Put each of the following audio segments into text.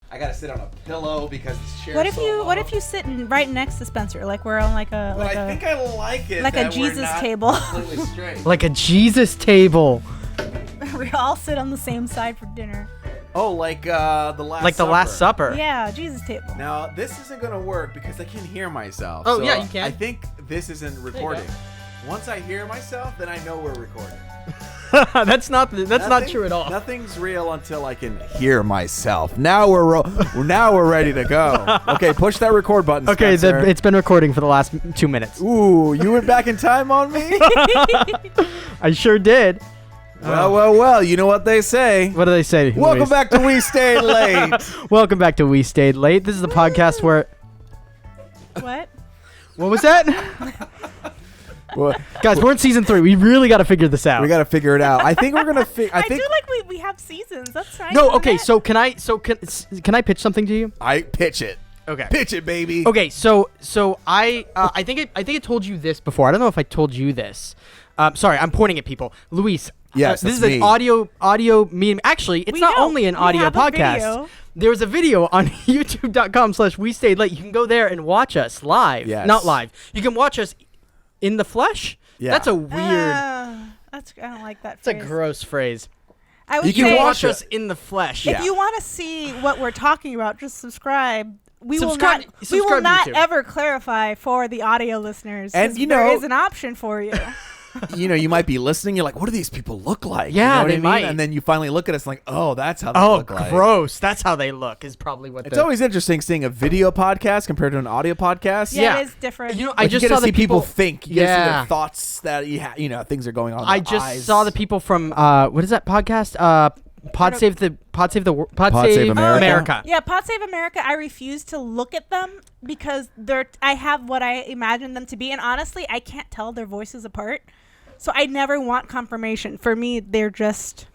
I gotta sit on a pillow because this chair. What if you sit right next to Spencer, like we're on like a I think I like it. like a Jesus table. Completely straight. Like a Jesus table. We all sit on the same side for dinner. Oh, like the last. Like the Last Supper. Yeah, Jesus table. Now this isn't gonna work because I can hear myself. Oh, so yeah, you can. I think this isn't recording. Once I hear myself, then I know we're recording. That's not true at all. Nothing's real until I can hear myself. Now we're ready to go. Okay, push that record button. Okay, Spencer. it's been recording for the last 2 minutes. Ooh, you went back in time on me? I sure did. Well, you know what they say. What do they say? Welcome Luis? back to We Stayed Late. Welcome back to We Stayed Late. This is the podcast where... What? What was that? Guys, we're in season 3. We really got to figure this out. We got to figure it out. I think we're going to I do like we have seasons. That's right. No, okay, so can I pitch something to you? I pitch it. Okay. Pitch it, baby. Okay, so I think I told you this before. I don't know if I told you this. Sorry, I'm pointing at people. Luis. Yes, this is that's an me. audio medium. Actually, it's not only an audio podcast. There's a video on youtube.com/WeStayedLate. You can go there and watch us live. Yes. Not live. You can watch us in the flesh. Yeah. That's a weird. I don't like that. That's a gross phrase. I would You You can can say watch us in the flesh. if you want to see what we're talking about, just subscribe. We will Subscribe not to YouTube. ever clarify for the audio listeners. And, 'cause you there know- is an option for you. You might be listening. You're like, what do these people look like? Yeah, you know what they I mean? might. And then you finally look at us like, oh, that's how they Oh, look like. gross. That's how they look is probably what It's always interesting seeing a video podcast compared to an audio podcast. Yeah, it is different. You know, Like, I just you get saw to see the people think. You get to see Yeah. their thoughts that things are going on. in I their just eyes. saw the people from what is that podcast? Pod Save America. America. Yeah, Pod Save America, I refuse to look at them because I have what I imagine them to be, and honestly, I can't tell their voices apart. So I never want confirmation. For me, they're just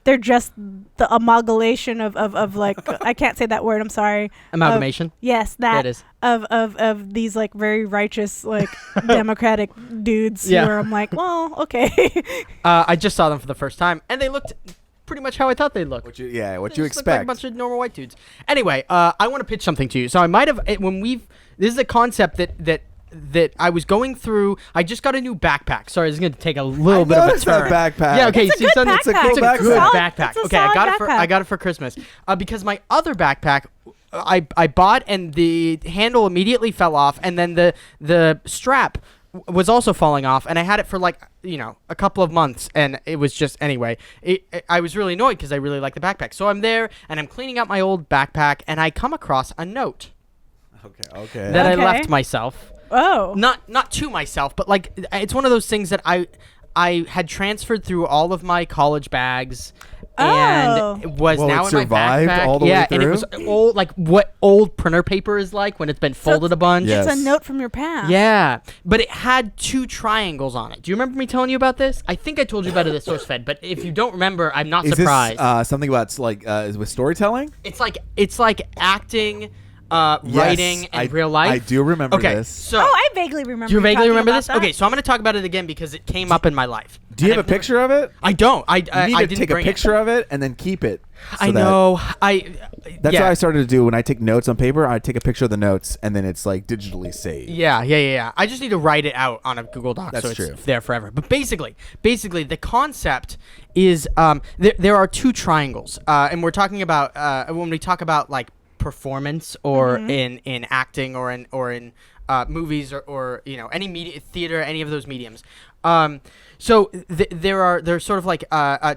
the amalgamation of like I can't say that word, I'm sorry. Amalgamation. Yes, that it is. Of these like very righteous like democratic dudes Yeah. where I'm like, well, okay. I just saw them for the first time, and they looked pretty much how I thought they'd look. What you They just expect. looked like a bunch of normal white dudes. Anyway, I want to pitch something to you. So I might have this is a concept that I was going through. I just got a new backpack. Sorry, this is going to take a little bit of a noticed that turn. backpack. Yeah, okay. It's a good son, backpack. It's a cool It's a backpack. good Solid- backpack. it's a Okay, I solid got it for Christmas. Because my other backpack I bought and the handle immediately fell off, and then the strap was also falling off, and I had it for like a couple of months, and it was just anyway. I was really annoyed because I really like the backpack. So I'm there and I'm cleaning out my old backpack, and I come across a note Okay. that I Okay. left myself. Oh. Not to myself, but like it's one of those things that I had transferred through all of my college bags. And it was Well, now it in my survived backpack. all the way yeah, and it through? was old, like what old printer paper is like when it's been folded a bunch. Yeah. It's Yes. a note from your past. Yeah, but it had 2 triangles on it. Do you remember me telling you about this? I think I told you about it at SourceFed, but if you don't remember, I'm not Is surprised. this something about is with storytelling? It's like acting, writing, Yes, and real life. I do remember okay, this. so Oh, I vaguely remember. do you vaguely talking remember about this? that. Okay, so I'm going to talk about it again because it came up in my life. Do you And have a I've never- picture of it? I don't. I You need I to didn't take a bring it. picture of it and then keep it. I so that- know. That's yeah. what I started to do when I take notes on paper. I take a picture of the notes and then it's like digitally saved. Yeah. I just need to write it out on a Google Doc, That's so it's true. there forever. But basically, the concept is there are 2 triangles, and we're talking about when we talk about like performance or in acting or in movies or any media, theater, any of those mediums. So there's sort of like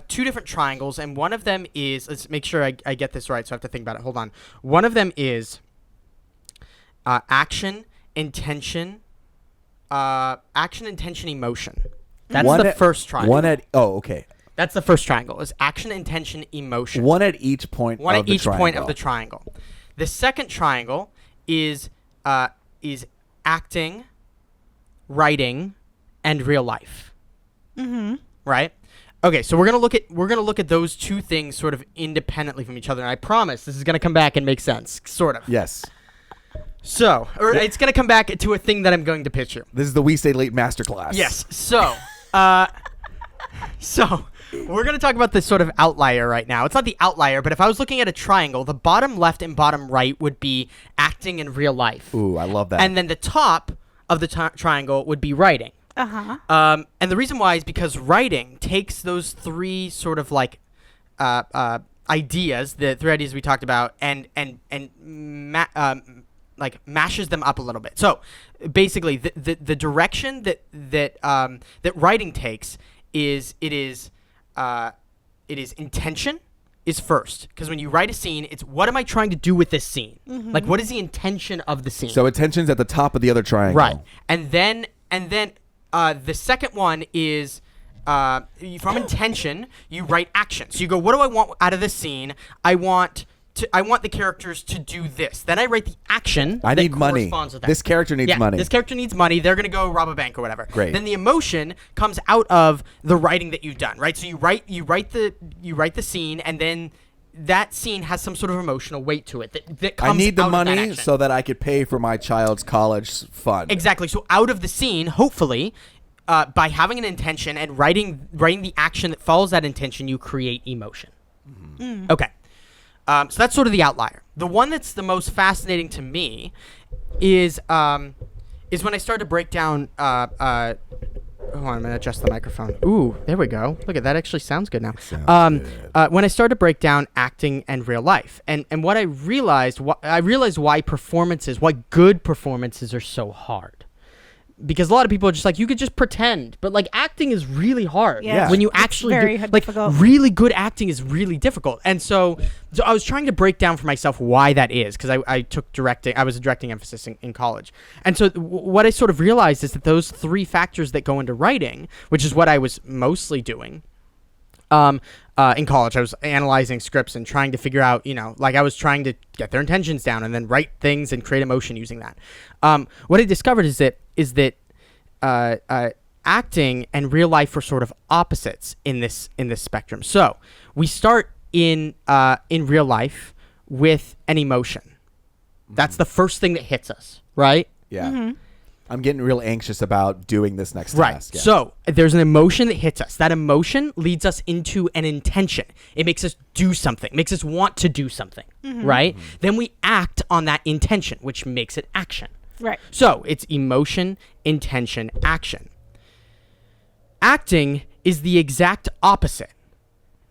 2 different triangles, and one of them is, let's make sure I get this right, so I have to think about it. Hold on. One of them is action, intention, emotion. That's the first triangle. Okay. That's the first triangle. Is action, intention, emotion. One at each point. One of at the each point triangle. of the triangle. The second triangle is acting, writing, and real life. Mm-hmm. Right? Okay, so we're gonna look at those 2 things sort of independently from each other, and I promise this is gonna come back and make sense, sort of. Yes. So, it's gonna come back to a thing that I'm going to pitch you. This is the We Stay Late masterclass. Yes. So, We're going to talk about this sort of outlier right now. It's not the outlier, but if I was looking at a triangle, the bottom left and bottom right would be acting in real life. Ooh, I love that. And then the top of the triangle would be writing. Uh-huh. And the reason why is because writing takes those three sort of like ideas, the three ideas we talked about, and like mashes them up a little bit. So basically, the direction that writing takes is intention is first, because when you write a scene, it's what am I trying to do with this scene? Like, what is the intention of the scene? So intention's at the top of the other triangle. Right. And then the second one is from intention, you write action. So you go, what do I want out of this scene? I want the characters to do this. Then I write the action. I need money. With that. This character needs money. This character needs money. They're gonna go rob a bank or whatever. Great. Then the emotion comes out of the writing that you've done. Right. So you write the scene, and then that scene has some sort of emotional weight to it that comes. I need the out of that money action. so that I could pay for my child's college fund. Exactly. So out of the scene, hopefully, by having an intention and writing the action that follows that intention, you create emotion. Okay. So that's sort of the outlier. The one that's the most fascinating to me is when I started to break down. Hold on, I'm gonna adjust the microphone. Ooh, there we go. Look at that. Actually, sounds good now. When I started to break down acting and real life, and what I realized why good performances are so hard. Because a lot of people are just like, you could just pretend, but like acting is really hard. Yeah. When you It's actually very do, like difficult. really good acting is really difficult. And so I was trying to break down for myself why that is, because I took directing. I was a directing emphasis in college. And so what I sort of realized is that those three factors that go into writing, which is what I was mostly doing, in college, I was analyzing scripts and trying to figure out, like I was trying to get their intentions down and then write things and create emotion using that. What I discovered is that acting and real life are sort of opposites in this spectrum. So we start in real life with an emotion. That's the first thing that hits us, right? Yeah. I'm getting real anxious about doing this next Right. task. Yeah. So there's an emotion that hits us. That emotion leads us into an intention. It makes us do something, makes us want to do something, right? Then we act on that intention, which makes it action. Right. So it's emotion, intention, action. Acting is the exact opposite.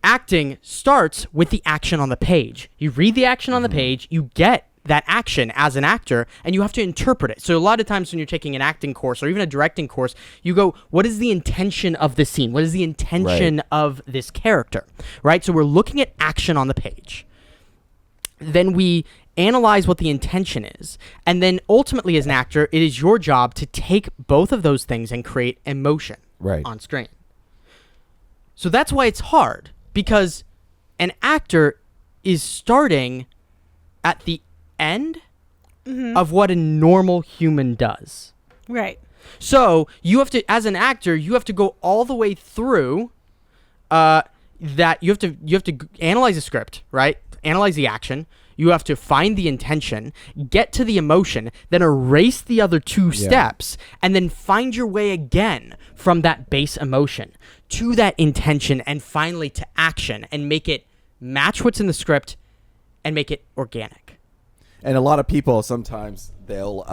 Acting starts with the action on the page. You read the action on the page, you get that action as an actor, and you have to interpret it. So a lot of times when you're taking an acting course or even a directing course, you go, what is the intention of this scene? What is the intention of this character? Right? So we're looking at action on the page. Then we analyze what the intention is. And then ultimately as an actor, it is your job to take both of those things and create emotion on screen. So that's why it's hard, because an actor is starting at the end of what a normal human does. Right. So you have to, as an actor, you have to go all the way through that. You have to analyze the script, right? Analyze the action. You have to find the intention, get to the emotion, then erase the other two steps, and then find your way again from that base emotion to that intention, and finally to action, and make it match what's in the script and make it organic. And a lot of people, sometimes they'll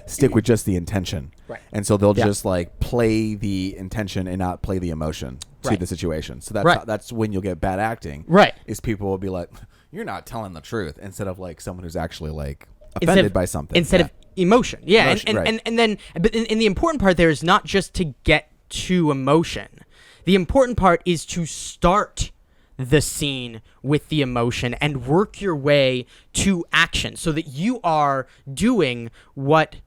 stick with just the intention. Right. And so they'll just like play the intention and not play the emotion to the situation. So that's when you'll get bad acting. Right. Is people will be like, you're not telling the truth, instead of like someone who's actually like offended by something. Instead of emotion. Yeah. Emotion, and then but the important part there is not just to get to emotion. The important part is to start the scene with the emotion and work your way to action, so that you are doing what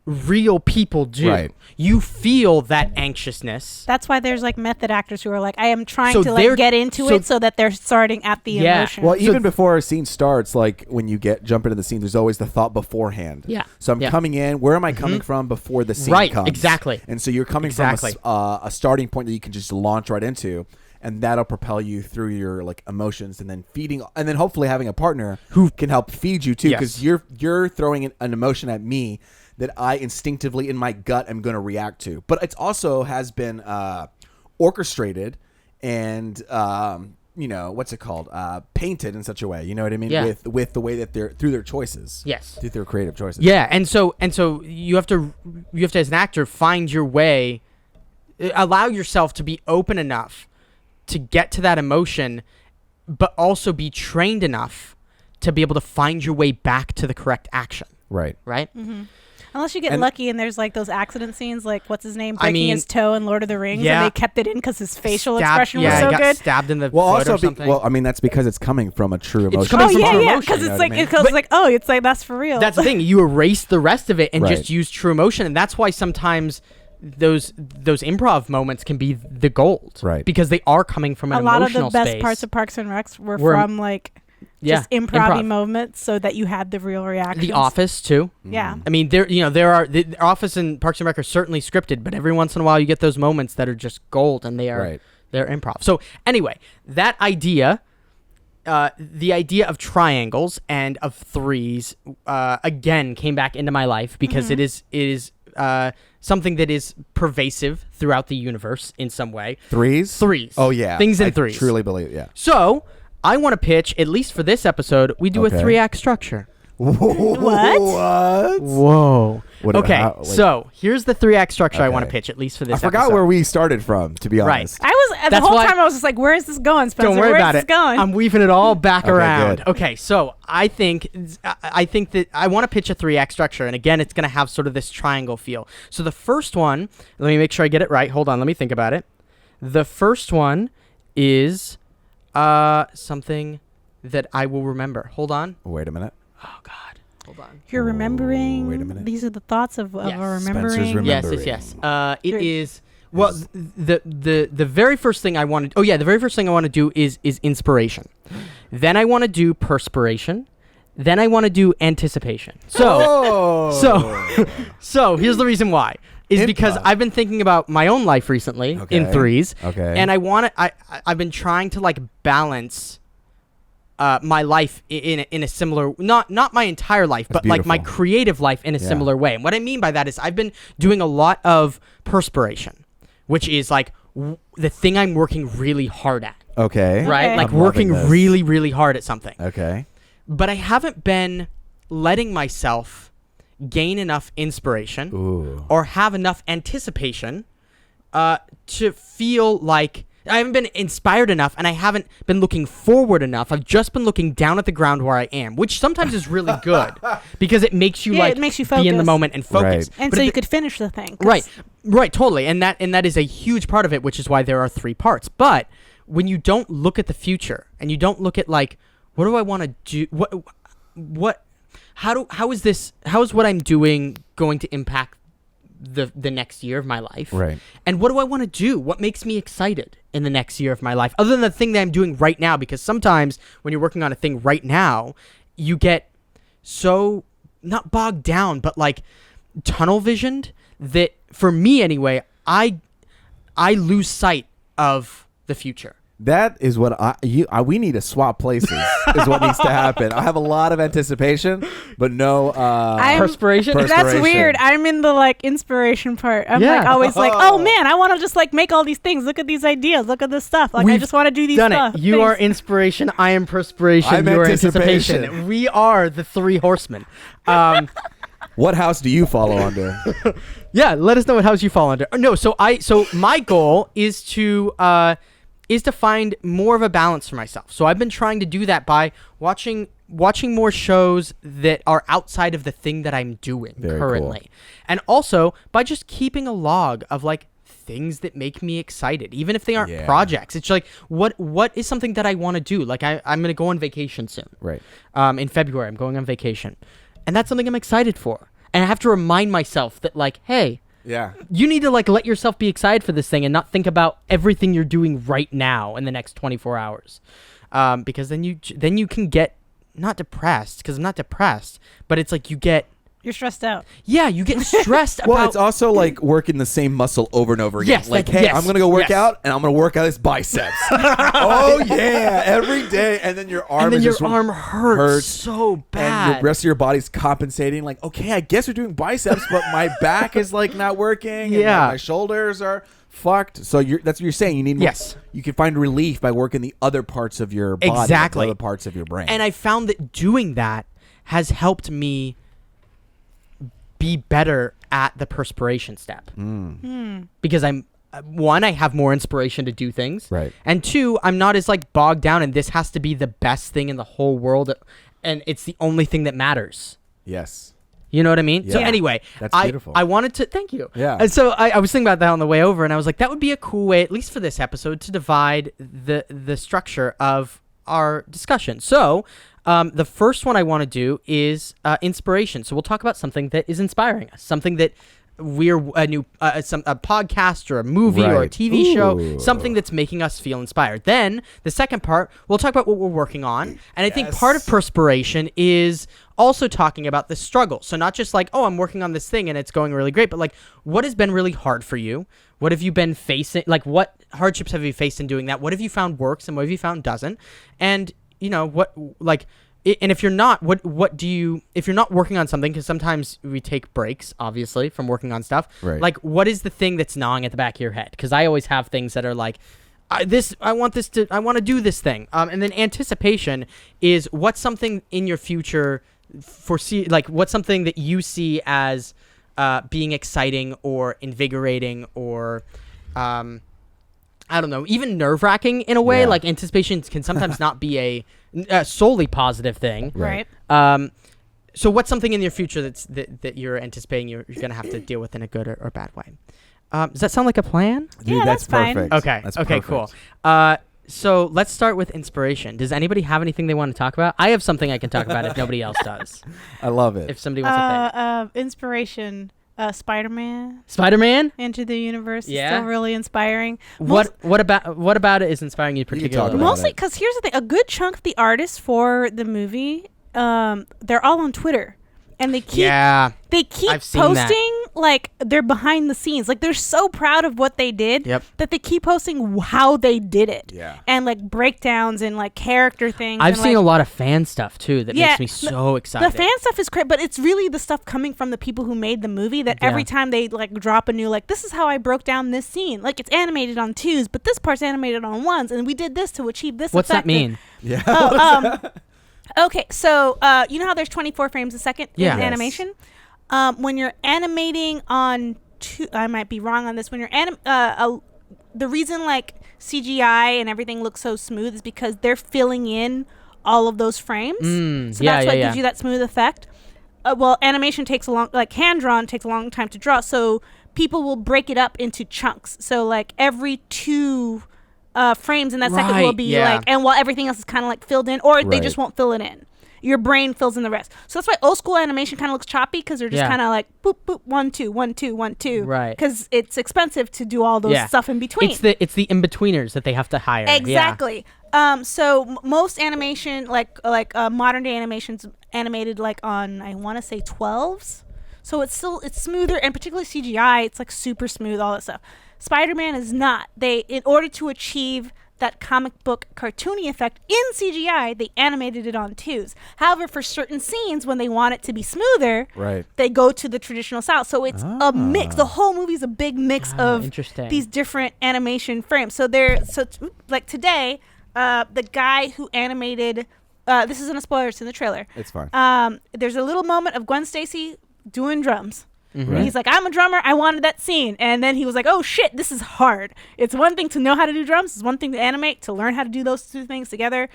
real people do. Right. You feel that anxiousness. That's why there's like method actors who are like, I am trying So to they're- like get into it so that they're starting at the emotion. Well, even before a scene starts, like when you jump into the scene, there's always the thought beforehand. Yeah. So I'm coming in. Where am I coming from before the scene Right, comes? exactly. And so you're coming from a starting point that you can just launch right into, and that'll propel you through your like emotions, and then feeding, and then hopefully having a partner who can help feed you too, because you're throwing an emotion at me that I instinctively in my gut am going to react to. But it's also has been orchestrated and what's it called? Painted in such a way, you know what I mean? Yeah. With the way that they're through their choices. Yes. Through their creative choices. Yeah, and so you have to as an actor find your way, allow yourself to be open enough to get to that emotion, but also be trained enough to be able to find your way back to the correct action. Right. Right? Mm-hmm. Unless you get lucky and there's like those accident scenes, like what's his name breaking his toe in Lord of the Rings, and they kept it in because his facial expression was so he got good. Stabbed in the foot or something. That's because it's coming from a true emotion. It's coming from true emotion. Because it's like it goes like, oh, it's like that's for real. That's the thing. You erase the rest of it and just use true emotion, and that's why sometimes those improv moments can be the gold, right? Because they are coming from an emotional space. A lot of the best parts of Parks and Recs were from like. Just improv moments so that you had the real reactions. The Office too. Yeah. I mean, there are the Office and Parks and Rec are certainly scripted, but every once in a while you get those moments that are just gold, and they're improv. So anyway, that idea, the idea of triangles and of threes, again came back into my life because it is something that is pervasive throughout the universe in some way. Threes. Oh yeah. Things in threes. I truly believe. Yeah. So. I want to pitch, at least for this episode, we do a 3-act structure. What? Whoa. So here's the 3-act structure I want to pitch, at least for this episode. I forgot where we started from, to be honest. I was the whole time I was just like, where is this going, Spencer? Don't worry about it. Going? I'm weaving it all back around. Good. Okay, so I think that I want to pitch a 3-act structure, and again, it's going to have sort of this triangle feel. So the first one, let me make sure I get it right. Hold on, let me think about it. The first one is something that I will remember. Hold on. Wait a minute. Oh God. Hold on. You're remembering. Wait a minute. These are the thoughts of a remembering. Spencer's remembering. Yes. It is. Well, the very first thing I want to. Oh yeah, the very first thing I want to do is inspiration. Then I want to do perspiration. Then I want to do anticipation. So here's the reason why. Is because I've been thinking about my own life recently in threes. Okay. And I've been trying to like balance my life in a similar, not my entire life, but like my creative life in a similar way. And what I mean by that is I've been doing a lot of perspiration, which is like the thing I'm working really hard at. Okay. Right? Okay. Like I'm working loving this. really, really hard at something. Okay. But I haven't been letting myself gain enough inspiration or have enough anticipation to feel like I haven't been inspired enough, and I haven't been looking forward enough. I've just been looking down at the ground where I am, which sometimes is really good because it makes you it makes you be in the focus. moment and focus. Right. And But so if you could finish the thing. Right, totally. And that is a huge part of it, which is why there are 3 parts. But when you don't look at the future and you don't look at like, what do I want to do? How is what I'm doing going to impact the next year of my life? Right. And what do I want to do? What makes me excited in the next year of my life? Other than the thing that I'm doing right now, because sometimes when you're working on a thing right now, you get so not bogged down, but like tunnel visioned that for me anyway, I lose sight of the future. That is what we need to swap places is what needs to happen. I have a lot of anticipation, but no perspiration. That's weird. I'm in the like inspiration part. I'm like always like, oh man, I want to just like make all these things. Look at these ideas. Look at this stuff. Like I just want to do these stuff. You are inspiration. I am perspiration. You are anticipation. We are the 3 horsemen. What house do you follow under? Yeah, let us know what house you fall under. No, so my goal is to find more of a balance for myself. So I've been trying to do that by watching more shows that are outside of the thing that I'm doing currently. Cool. And also by just keeping a log of like things that make me excited, even if they aren't projects. It's like, what is something that I want to do? Like I'm going to go on vacation soon. Right. In February, I'm going on vacation. And that's something I'm excited for. And I have to remind myself that like, hey, you need to like let yourself be excited for this thing and not think about everything you're doing right now in the next 24 hours. Because then you can get not depressed, because I'm not depressed, but it's like you're stressed out. Yeah, you get stressed about... Well, it's also like working the same muscle over and over again. Yes, I'm going to go work out, and I'm going to work out his biceps. Oh, yeah, every day. And then your arm arm hurts so bad. And the rest of your body's compensating. Like, okay, I guess we're doing biceps, but my back is like not working. And my shoulders are fucked. So that's what you're saying. You need Yes. You can find relief by working the other parts of your body, Exactly. the other parts of your brain. And I found that doing that has helped me be better at the perspiration step. Because I have more inspiration to do things. Right. And 2, I'm not as like bogged down and this has to be the best thing in the whole world and it's the only thing that matters. Yes. You know what I mean? Yeah. So anyway, That's beautiful. I wanted to thank you. Yeah. And so I was thinking about that on the way over and I was like, that would be a cool way, at least for this episode, to divide the structure of our discussion. So the first one I want to do is inspiration. So we'll talk about something that is inspiring us, something that we're a podcast or a movie or a TV show, something that's making us feel inspired. Then the second part, we'll talk about what we're working on. And I think part of perspiration is also talking about the struggle. So not just like, oh, I'm working on this thing and it's going really great, but like what has been really hard for you? What have you been facing? Like what hardships have you faced in doing that? What have you found works and what have you found doesn't? And you know, what like... And if you're not, if you're not working on something, because sometimes we take breaks, obviously, from working on stuff. Right. Like, what is the thing that's gnawing at the back of your head? Because I always have things that are like, I want to do this thing. And then anticipation is what's something in your future what's something that you see as being exciting or invigorating or, I don't know, even nerve-wracking in a way. Yeah. Like anticipation can sometimes not be a solely positive thing. Right. So what's something in your future that you're anticipating you're going to have to deal with in a good or bad way? Does that sound like a plan? Dude, Yeah, that's that's fine. perfect. Okay. That's Okay, perfect. cool. So let's start with inspiration. Does anybody have anything they want to talk about? I have something I can talk about if nobody else does. I love it. If somebody wants to think. Inspiration. Spider-Man. Spider-Man? Into the Universe Yeah. is still really inspiring. What about it is inspiring you talk particularly? about Mostly it. because here's the thing: a good chunk of the artists for the movie, they're all on Twitter, and they keep I've seen posting like they're behind the scenes. Like they're so proud of what they did that they keep posting how they did it, and like breakdowns and like character things. I've and, seen like, a lot of fan stuff too that makes me so excited. The fan stuff is great, but it's really the stuff coming from the people who made the movie that every time they like drop a new like this is how I broke down this scene. Like it's animated on 2s, but this part's animated on 1s, and we did this to achieve this. What's that mean? Yeah. Okay, so you know how there's 24 frames a second in animation? When you're animating on 2, I might be wrong on this. When you're the reason like CGI and everything looks so smooth is because they're filling in all of those frames. So that's what gives you that smooth effect. Well, animation takes hand drawn takes a long time to draw. So people will break it up into chunks. So like every 2 frames in that second will be like, and while everything else is kind of like filled in, or they just won't fill it in. Your brain fills in the rest. So that's why old school animation kind of looks choppy because they're just kind of like boop boop 1 2 1 2 1 2. Right. Because it's expensive to do all those stuff in between. It's the in betweeners that they have to hire. Exactly. So most animation like modern day animations animated like on I want to say 12s. So it's smoother, and particularly CGI, it's like super smooth, all that stuff. Spider-Man is not. In order to achieve that comic book cartoony effect in CGI, they animated it on 2s. However, for certain scenes, when they want it to be smoother, they go to the traditional style. So it's a mix. The whole movie is a big mix of these different animation frames. So like today, the guy who animated, this isn't a spoiler, it's in the trailer. It's fine. There's a little moment of Gwen Stacy doing drums. And he's like, I'm a drummer. I wanted that scene. And then he was like, oh, shit, this is hard. It's one thing to know how to do drums. It's one thing to animate, to learn how to do those 2 things together.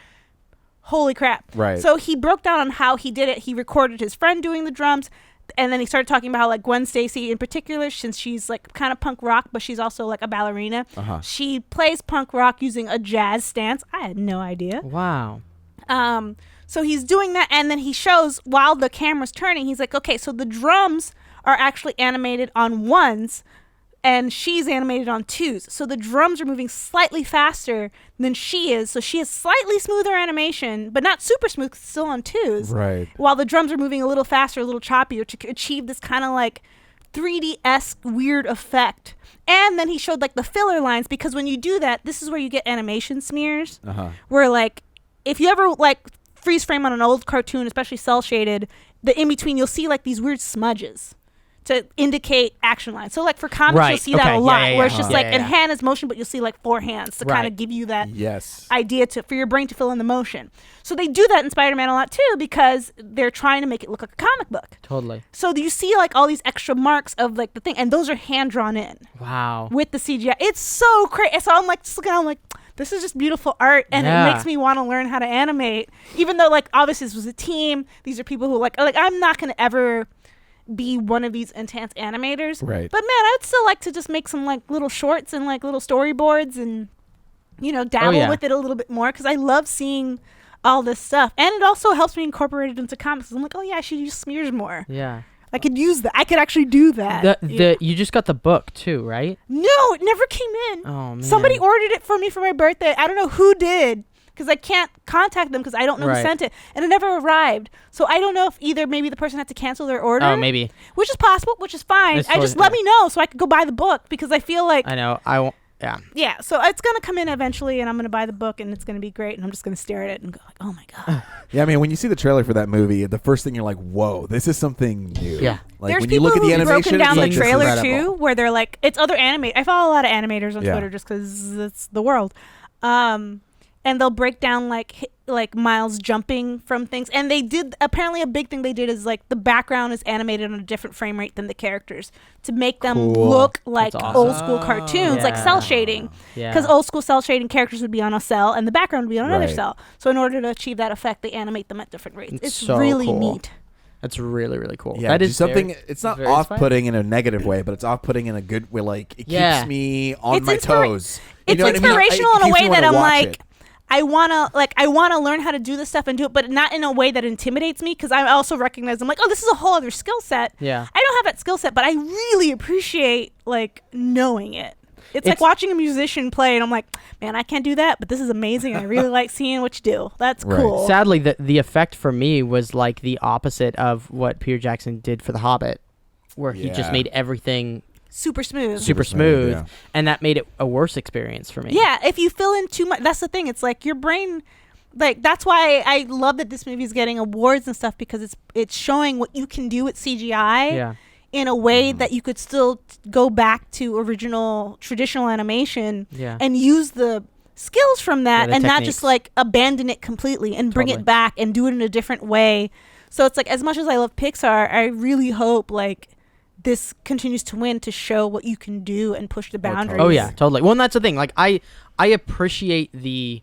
Holy crap. Right. So he broke down on how he did it. He recorded his friend doing the drums. And then he started talking about how, like, Gwen Stacy in particular, since she's, like, kind of punk rock, but she's also, like, a ballerina. She plays punk rock using a jazz stance. I had no idea. Wow. So he's doing that. And then he shows, while the camera's turning, he's like, okay, so the drums are actually animated on 1s and she's animated on 2s. So the drums are moving slightly faster than she is. So she has slightly smoother animation, but not super smooth, 'cause it's still on 2s. Right. While the drums are moving a little faster, a little choppier to achieve this kind of like 3D-esque weird effect. And then he showed like the filler lines, because when you do that, this is where you get animation smears. Where like, if you ever like freeze frame on an old cartoon, especially cell shaded, the in-between, you'll see like these weird smudges. to indicate action lines. So like for comics, you'll see that a lot, where it's just like a hand is motion, but you'll see like 4 hands to kind of give you that idea for your brain to fill in the motion. So they do that in Spider-Man a lot too, because they're trying to make it look like a comic book. Totally. So you see like all these extra marks of like the thing, and those are hand drawn in. Wow. With the CGI, it's so crazy. So I'm like just looking, I'm like, this is just beautiful art, and it makes me want to learn how to animate. Even though like obviously this was a team, these are people who like I'm not gonna ever be one of these intense animators, right? But man, I would still like to just make some like little shorts and like little storyboards, and dabble with it a little bit more, because I love seeing all this stuff, and it also helps me incorporate it into comics. I'm like, oh yeah, I should use smears more. Yeah, I could use that. I could actually do that. You just got the book too, right? No, it never came in. Oh man, somebody ordered it for me for my birthday. I don't know who did, because I can't contact them because I don't know who sent it, and it never arrived. So I don't know if either maybe the person had to cancel their order. Oh, maybe. Which is possible, which is fine. Let me know so I could go buy the book, because I feel like I know I won't. Yeah. Yeah. So it's gonna come in eventually, and I'm gonna buy the book, and it's gonna be great, and I'm just gonna stare at it and go like, oh my god. Yeah, I mean, when you see the trailer for that movie, the first thing you're like, whoa, this is something new. Yeah. Like there's when people you look at the who've animation, broken down the like, trailer too, where they're like, it's other animators. I follow a lot of animators on Twitter just because it's the world. And they'll break down like Miles jumping from things, and they did apparently a big thing they did is like the background is animated on a different frame rate than the characters to make them look like old school cartoons, like cell shading, because old school cell shading characters would be on a cell and the background would be on another cell. So in order to achieve that effect, they animate them at different rates. It's so really cool. neat. That's really, really cool. Yeah, that is something. It's not off-putting in a negative way, but it's off-putting in a good way. Like it keeps me on my toes. It's inspirational in a way that I'm like, I wanna learn how to do this stuff and do it, but not in a way that intimidates me, because I also recognize I'm like, oh, this is a whole other skill set. Yeah, I don't have that skill set, but I really appreciate like knowing it. It's like watching a musician play, and I'm like, man, I can't do that, but this is amazing. I really like seeing what you do. That's cool. Sadly, the effect for me was like the opposite of what Peter Jackson did for The Hobbit, where he just made everything super smooth, and that made it a worse experience for me. Yeah, if you fill in too much, that's the thing. It's like your brain, like that's why I love that this movie is getting awards and stuff, because it's showing what you can do with CGI in a way that you could still go back to original traditional animation and use the skills from that, and not just like abandon it completely and bring it back and do it in a different way. So it's like, as much as I love Pixar, I really hope like this continues to win, to show what you can do and push the boundaries. Oh yeah, totally. Well, and that's the thing. Like I appreciate the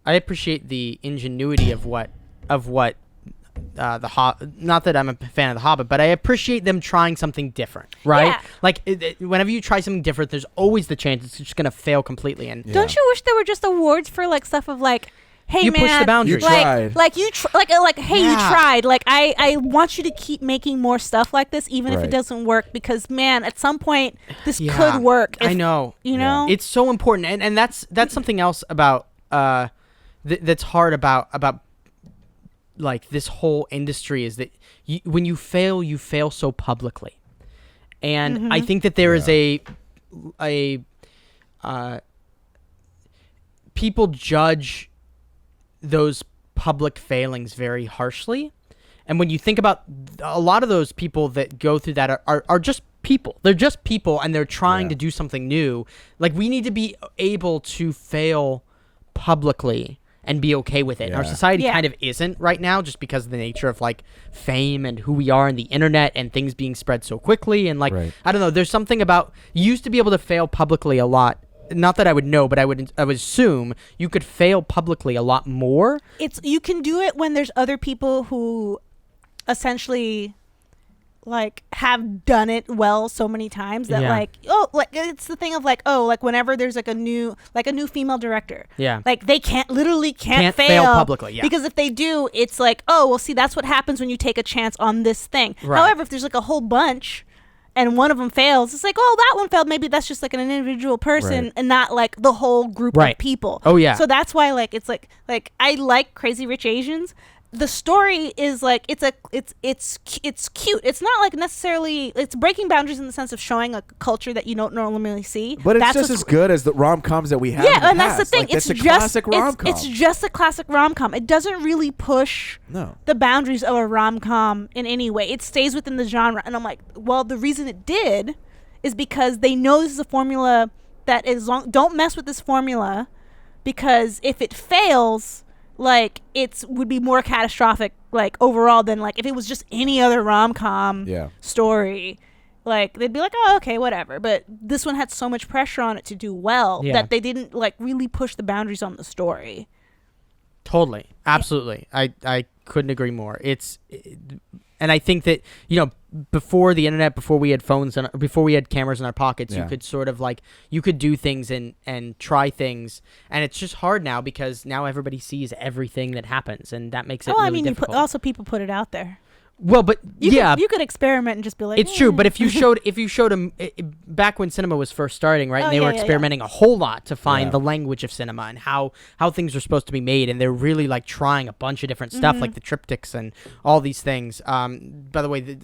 ingenuity of what not that I'm a fan of The Hobbit, but I appreciate them trying something different, right? Yeah. Like whenever you try something different, there's always the chance it's just gonna fail completely. And don't you wish there were just awards for like stuff of like, hey you man, push the boundaries. You tried. Hey, you tried. Like I want you to keep making more stuff like this, even if it doesn't work, because man, at some point this could work. I know. You know, it's so important, and that's something else about that's hard about like this whole industry, is that when you fail so publicly, and I think that there is a people judge those public failings very harshly, and when you think about a lot of those people that go through that are just people. They're just people, and they're trying to do something new. Like, we need to be able to fail publicly and be okay with it. Our society kind of isn't right now, just because of the nature of like fame and who we are and the internet and things being spread so quickly. And like, I don't know, there's something about, you used to be able to fail publicly a lot. Not that I would know, but I would assume you could fail publicly a lot more. You can do it when there's other people who essentially like have done it well so many times that like it's the thing of like, like whenever there's like a new female director, like they can't fail publicly, because if they do, it's like, oh well, see, that's what happens when you take a chance on this thing. However, if there's like a whole bunch and one of them fails, it's like, oh, that one failed, maybe that's just like an individual person and not like the whole group of people. So that's why like it's like I like Crazy Rich Asians. the story is like it's cute. It's not like necessarily it's breaking boundaries in the sense of showing a culture that you don't normally see. But it's just as good as the rom-coms that we have. Yeah, in the and past. that's the thing. Like, it's a just classic rom-com. It's just a classic rom-com. It doesn't really push the boundaries of a rom-com in any way. It stays within the genre. And I'm like, well, the reason it did is because they know this is a formula that is long. Don't mess with this formula, because if it fails, like would be more catastrophic, like overall, than like if it was just any other rom-com story. Like they'd be like, oh, okay, whatever. But this one had so much pressure on it to do well that they didn't like really push the boundaries on the story. Totally, absolutely. I couldn't agree more. And I think that, you know, before the internet, before we had phones and before we had cameras in our pockets, you could sort of like, you could do things and try things. And it's just hard now because now everybody sees everything that happens, and that makes it really difficult. People put it out there. Well, but you could experiment and just be like, it's true. But if you showed them back when cinema was first starting, right, and they were experimenting a whole lot to find the language of cinema and how things are supposed to be made, and they're really like trying a bunch of different stuff, like the triptychs and all these things. By the way,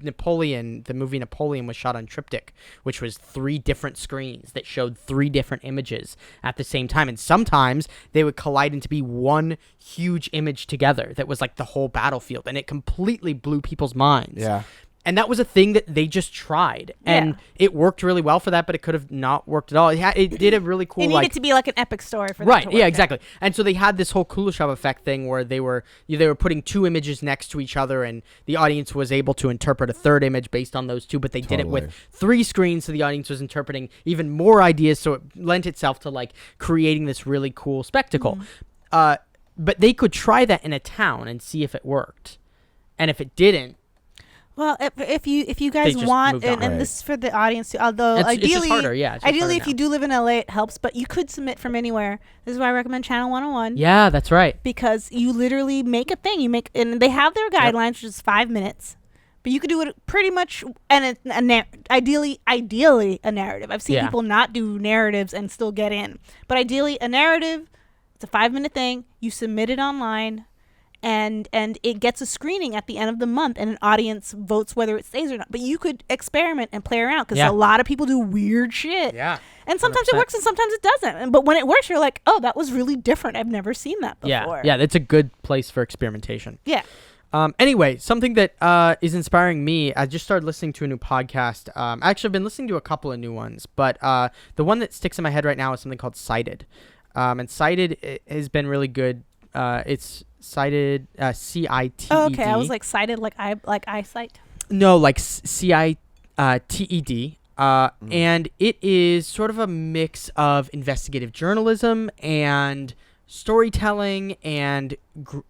Napoleon, the movie Napoleon, was shot on triptych, which was 3 different screens that showed 3 different images at the same time, and sometimes they would collide into be one huge image together that was like the whole battlefield, and it completely blew people's minds. Yeah. And that was a thing that they just tried, and it worked really well for that, but it could have not worked at all. It did a really cool. It needed to be like an epic story for that to work. Yeah, exactly. And so they had this whole Kuleshov effect thing where they were putting 2 images next to each other, and the audience was able to interpret a third image based on those 2. But they did it with 3 screens, so the audience was interpreting even more ideas. So it lent itself to like creating this really cool spectacle. But they could try that in a town and see if it worked, and if it didn't. Well, if you guys want, and this is for the audience too, although ideally, it's just harder, ideally if you do live in LA, it helps, but you could submit from anywhere. This is why I recommend Channel 101. Yeah, that's right. Because you literally make a thing. And they have their guidelines, which is 5 minutes. But you could do it pretty much, and ideally a narrative. I've seen people not do narratives and still get in. But ideally, a narrative, it's a 5-minute thing. You submit it online. And it gets a screening at the end of the month, and an audience votes whether it stays or not. But you could experiment and play around, because a lot of people do weird shit. Yeah. And sometimes 100%. It works and sometimes it doesn't. But when it works, you're like, oh, that was really different. I've never seen that before. Yeah, that's a good place for experimentation. Yeah. Anyway, something that is inspiring me, I just started listening to a new podcast. Actually, I've been listening to a couple of new ones, but the one that sticks in my head right now is something called Cited. And Cited has been really good. It's Cited, CITED. Oh, okay. I was like cited, like eyesight. No, like CITED. And it is sort of a mix of investigative journalism and storytelling and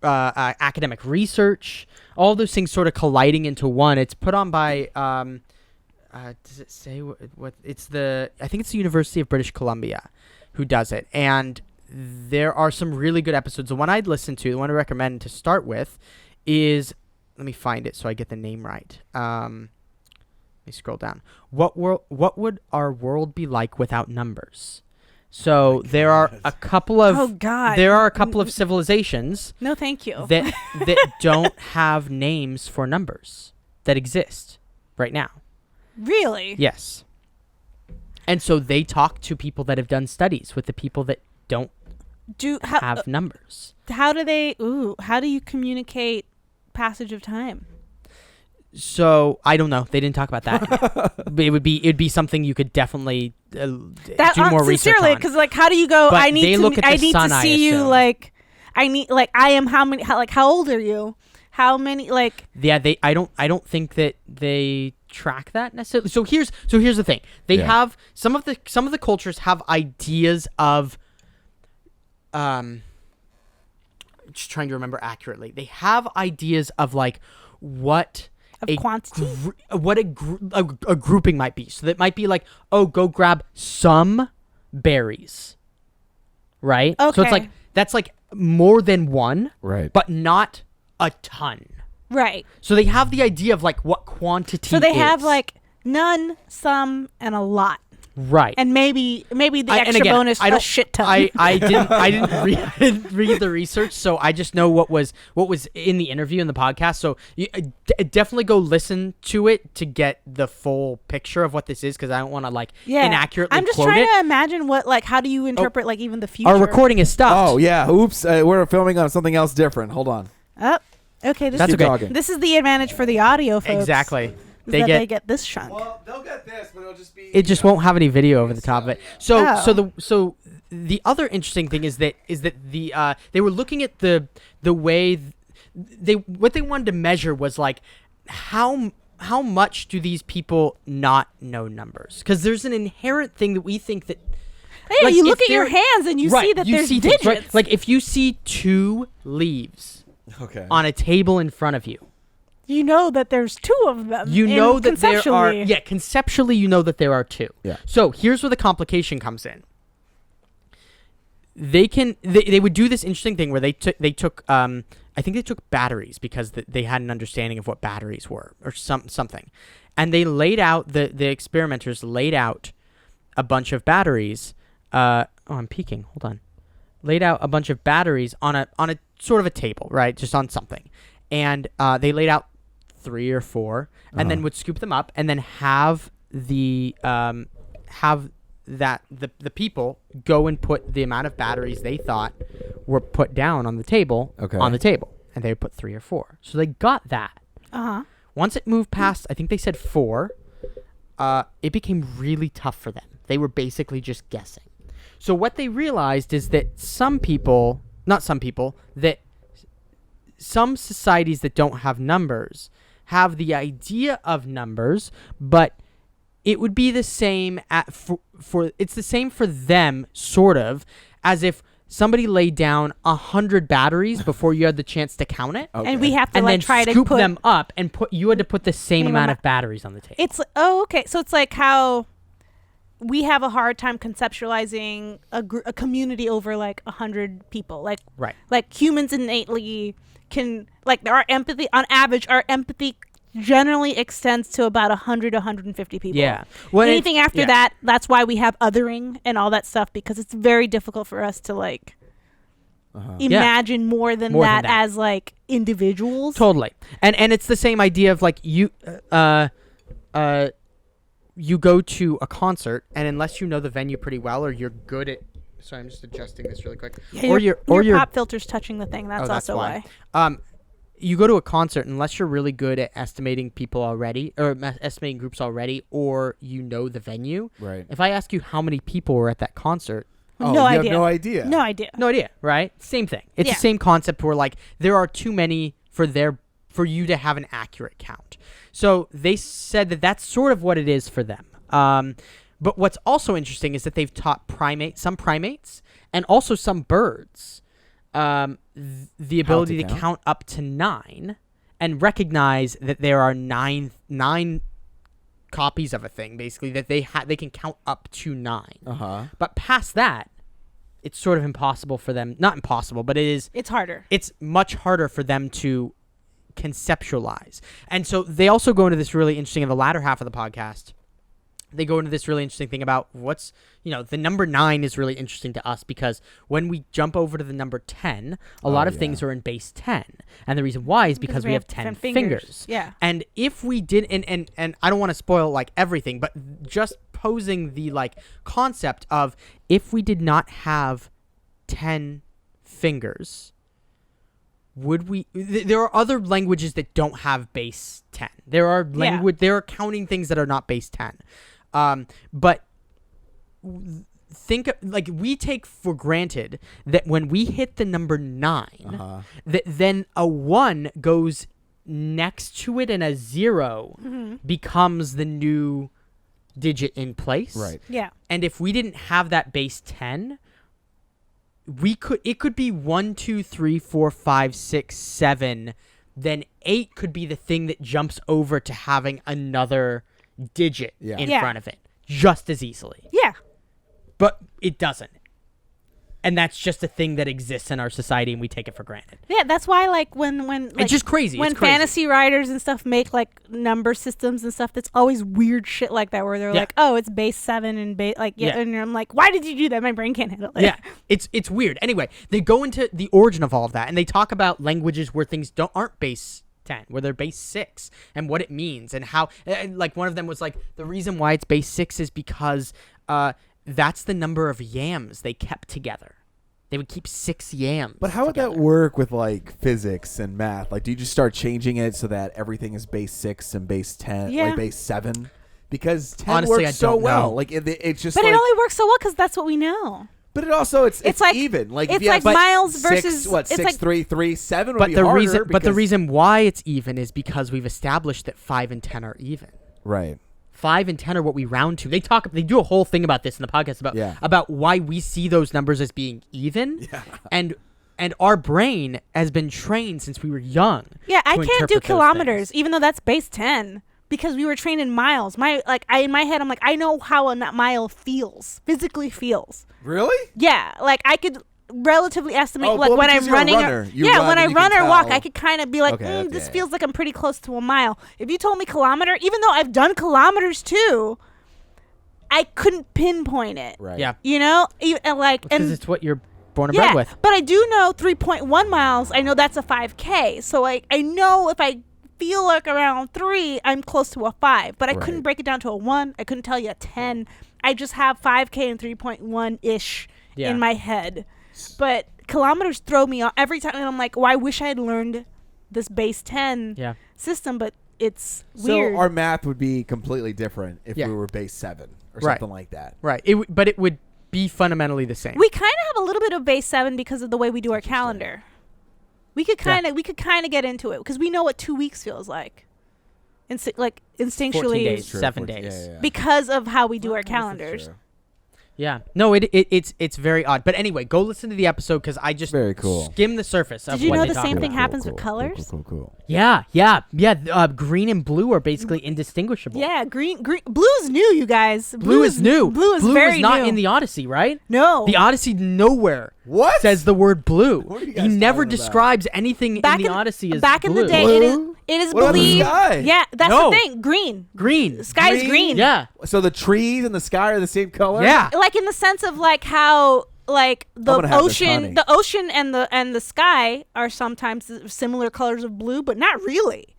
academic research. All those things sort of colliding into one. It's put on by. Does it say what? It's I think it's the University of British Columbia who does it, and there are some really good episodes. The one I'd listen to, the one I recommend to start with, is, let me find it so I get the name right. Let me scroll down. What would our world be like without numbers? So there are a couple of civilizations. No, thank you. that don't have names for numbers that exist right now. Really? Yes. And so they talk to people that have done studies with the people that don't have numbers. How do you communicate passage of time? So I don't know. They didn't talk about that. It'd be something you could definitely do more research on. Because like, how do you go? But I need to see you. Like, how old are you? How many like? Yeah, I don't think that they track that necessarily. So here's the thing. They have some of the cultures have ideas of. Just trying to remember accurately. They have ideas of like what of quantity, what a grouping might be. So that might be like, oh, go grab some berries, right? Okay. So it's like that's like more than one, right? But not a ton, right? So they have the idea of like what quantity. So they have like none, some, and a lot. Right. And maybe the extra bonus a shit ton. I didn't read the research, so I just know what was in the interview in the podcast. So you definitely go listen to it to get the full picture of what this is, because I don't want to inaccurately. I'm just quote trying it. to imagine how do you interpret even the future. Our recording is stopped. Oh yeah, oops, we're filming on something else different. Hold on. Oh, okay. That's okay. Talking. This is the advantage for the audio folks. Exactly. They get this chunk. Well, they'll get this, but it'll just be. It just won't have any video over the top of it. So the other interesting thing is that they were looking at the way what they wanted to measure was like how much do these people not know numbers? Because there's an inherent thing that we think that. Yeah, you look at your hands and you see that there's digits. Things, right? Like if you see 2 leaves on a table in front of you. You know that there's 2 of them. You know that there are conceptually you know that there are 2. Yeah. So here's where the complication comes in. They would do this interesting thing where they took I think they took batteries because they had an understanding of what batteries were or something, and they laid out the experimenters laid out a bunch of batteries. I'm peeking. Hold on. Laid out a bunch of batteries on a sort of a table, right, just on something, and they laid out 3 or 4, and then would scoop them up, and then have the people go and put the amount of batteries they thought were put down on the table on the table, and they would put 3 or 4. So they got that. Once it moved past, I think they said 4, it became really tough for them. They were basically just guessing. So what they realized is that some societies that don't have numbers have the idea of numbers, but it would be the same it's the same for them, sort of, as if somebody laid down 100 batteries before you had the chance to count it. And we have to and then try to scoop put them up and you had to put the same amount of batteries on the table. It's okay. So it's like how we have a hard time conceptualizing a community over 100 people. Like humans innately can our empathy on average. Our empathy generally extends to about 100 to 150 people. Yeah. Anything after that, that's why we have othering and all that stuff, because it's very difficult for us to imagine more than that as individuals. Totally. And it's the same idea of you go to a concert, and unless you know the venue pretty well or you're good at. Sorry, I'm just adjusting this really quick. Yeah, your pop filter's touching the thing. That's also why. You go to a concert unless you're really good at estimating people already, or estimating groups already, or you know the venue. Right. If I ask you how many people were at that concert, you have no idea. No idea. No idea. Right. Same thing. It's the same concept where there are too many for you to have an accurate count. So they said that that's sort of what it is for them. But what's also interesting is that they've taught some primates and also some birds the ability to count up to 9 and recognize that there are nine copies of a thing, basically, that they can count up to 9. But past that, it's sort of impossible for them. Not impossible, but it's harder. It's much harder for them to conceptualize. And so they also go into this really interesting, in the latter half of the podcast, they go into this really interesting thing about the number 9 is really interesting to us because when we jump over to the number 10, a lot of things are in base 10. And the reason why is because we have 10 fingers. Yeah. And if we did, and I don't want to spoil everything, but just posing the concept of if we did not have 10 fingers, would we? There are other languages that don't have base 10. There are there are counting things that are not base 10. But think we take for granted that when we hit the number 9, that then a 1 goes next to it and a 0 becomes the new digit in place. Right. Yeah. And if we didn't have that base 10, it could be 1, 2, 3, 4, 5, 6, 7. Then 8 could be the thing that jumps over to having another digit in front of it just as easily. Yeah. But it doesn't. and that's just a thing that exists in our society, and we take it for granted. Yeah, that's why like when like, it's just crazy. When it's crazy. fantasy writers and stuff make like number systems and stuff, that's always weird shit like that where they're like, oh, it's base 7 and base and I'm like, why did you do that? My brain can't handle it. Yeah, it's weird. Anyway, they go into the origin of all of that, and they talk about languages where things aren't base 10, where they're base 6, and what it means, and how. And like one of them was like, the reason why it's base 6 is because that's the number of yams they kept together. They would keep 6 yams. But how would that work with like physics and math? Like, do you just start changing it so that everything is base 6 and base 10, like base 7? Because 10 honestly, works I so don't well. know. Like it's just. But like, it only works so well because that's what we know. But it also it's like even. Like it's if you like have miles versus 6, like 3, 3, 7 would But be the harder. the reason why it's even is because we've established that 5 and 10 are even. Right. 5 and 10 are what we round to. They do a whole thing about this in the podcast about why we see those numbers as being even, and our brain has been trained since we were young. Yeah, I can't do interpret those kilometers, things. even though that's base 10, because we were trained in miles. In my head, I'm like, I know how a mile physically feels. Really? Yeah, like I could relatively estimate Oh, like well, when because I'm you're a running. runner. You Yeah, run when and I you run can or walk, tell. I could kind of be like, Okay, this okay. feels like I'm pretty close to a mile. If you told me kilometer, even though I've done kilometers too, I couldn't pinpoint it. Right. Yeah, You know, because it's what you're born and bred with. but I do know 3.1 miles. I know that's a 5K. So I know if I feel like around 3, I'm close to a 5. But I couldn't break it down to a 1. I couldn't tell you a 10. I just have 5K and 3.1-ish in my head. But kilometers throw me off every time. And I'm like, well, I wish I had learned this base 10 system, but it's weird. So our math would be completely different if we were base 7 or Right. something like that. Right. But it would be fundamentally the same. We kind of have a little bit of base 7 because of the way we do our calendar. We could kind of get into it because we know what 2 weeks feels like. Like 14 instinctually, days, True, 7 14 days. yeah. because of how we do our I guess that's calendars. true. Yeah. No, it's very odd. But anyway, go listen to the episode because I just Very cool. skimmed the surface of Did you what know they the talk same about. thing happens with colors? Cool. Yeah. Green and blue are basically indistinguishable. Yeah, green, blue is new, you guys. Blue is new. Blue is very not new. in the Odyssey, right? No. The Odyssey nowhere What? says the word blue. What are you guys He never talking about? describes anything in the Odyssey as back blue. in the day, Blue? it is What about the believed. sky? Yeah, that's No. the thing. Green. Green. The sky is green. Yeah. So the trees and the sky are the same color? Yeah. Like in the sense of like how like the gonna have this, honey. ocean and the sky are sometimes similar colors of blue, but not really.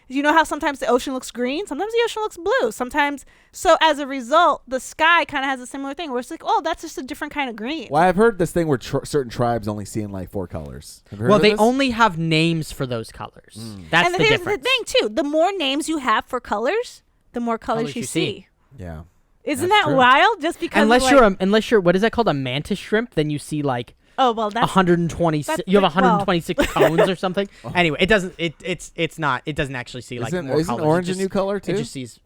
You know how sometimes the ocean looks green, sometimes the ocean looks blue, sometimes. So as a result, the sky kind of has a similar thing where it's like, oh, that's just a different kind of green. Well, I've heard this thing where certain tribes only see in like 4 colors. Have you heard Well, of they this? only have names for those colors. That's and the here's difference. the thing too: the more names you have for colors, the more colors you see. Yeah. Isn't That's that true. wild? Just because Unless you're what is that called, a mantis shrimp, then you see like oh well, that's 120. that's You have pretty- well. 126 cones or something. Anyway, it doesn't. It's not. It doesn't actually see like Isn't, more isn't colors. orange It a new color too? It just sees.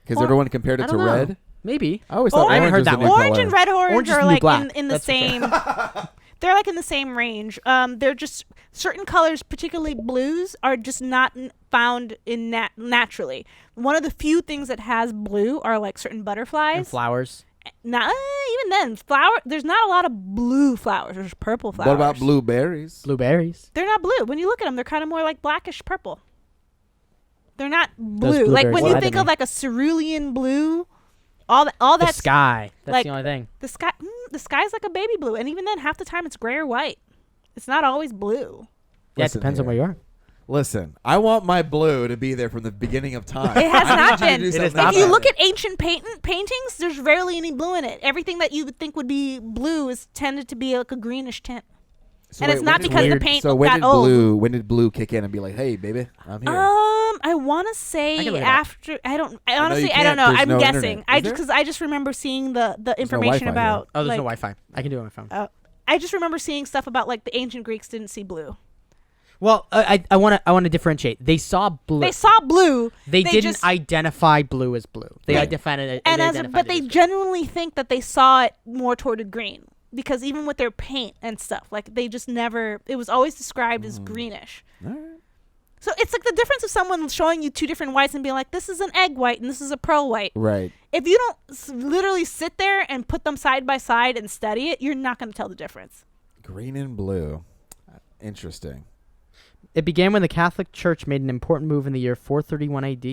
Because everyone compared I it to don't know. red. Maybe. I always thought I haven't orange heard was that the new one. orange color. and red orange is are the new like black. in the That's for sure. same. They're like in the same range. They're just certain colors, particularly blues, are just not found in naturally. One of the few things that has blue are like certain butterflies. And flowers. Not even then. There's not a lot of blue flowers. There's purple flowers. What about blueberries? Blueberries. They're not blue. When you look at them, they're kind of more like blackish purple. They're not blue. Like when blueberries you lie think to of me. like a cerulean blue, all The that sky. That's like- the only thing. the sky. The sky's like a baby blue, and even then, half the time it's gray or white. It's not always blue. Yeah, it Listen depends on here. where you are. Listen, I want my blue to be there from the beginning of time. It has I not need you to been. do It has something not If you been. about look it. at ancient paintings, there's rarely any blue in it. Everything that you would think would be blue is tended to be like a greenish tint. So and wait, it's not when did- because the weird. paint So when got did old. when did blue kick in and be like, "Hey, baby, I'm here"? I want to I say can look it up. after. I don't. I know honestly, you I don't can't. know. There's I'm no guessing. internet. Is there? I just remember seeing the no information Wi-Fi about. Oh, there's like, no Wi-Fi. I can do it on my phone. I just remember seeing stuff about like the ancient Greeks didn't see blue. Well, I want to differentiate. They saw blue. They saw blue. They didn't just, identify blue as blue. They Right. identified it. and they as identified but it they as blue. genuinely think that they saw it more toward a green because even with their paint and stuff, like they just never. It was always described as greenish. All right. So it's like the difference of someone showing you two different whites and being like, this is an egg white and this is a pearl white. Right. If you don't literally sit there and put them side by side and study it, you're not going to tell the difference. Green and blue. Interesting. It began when the Catholic Church made an important move in the year 431 AD.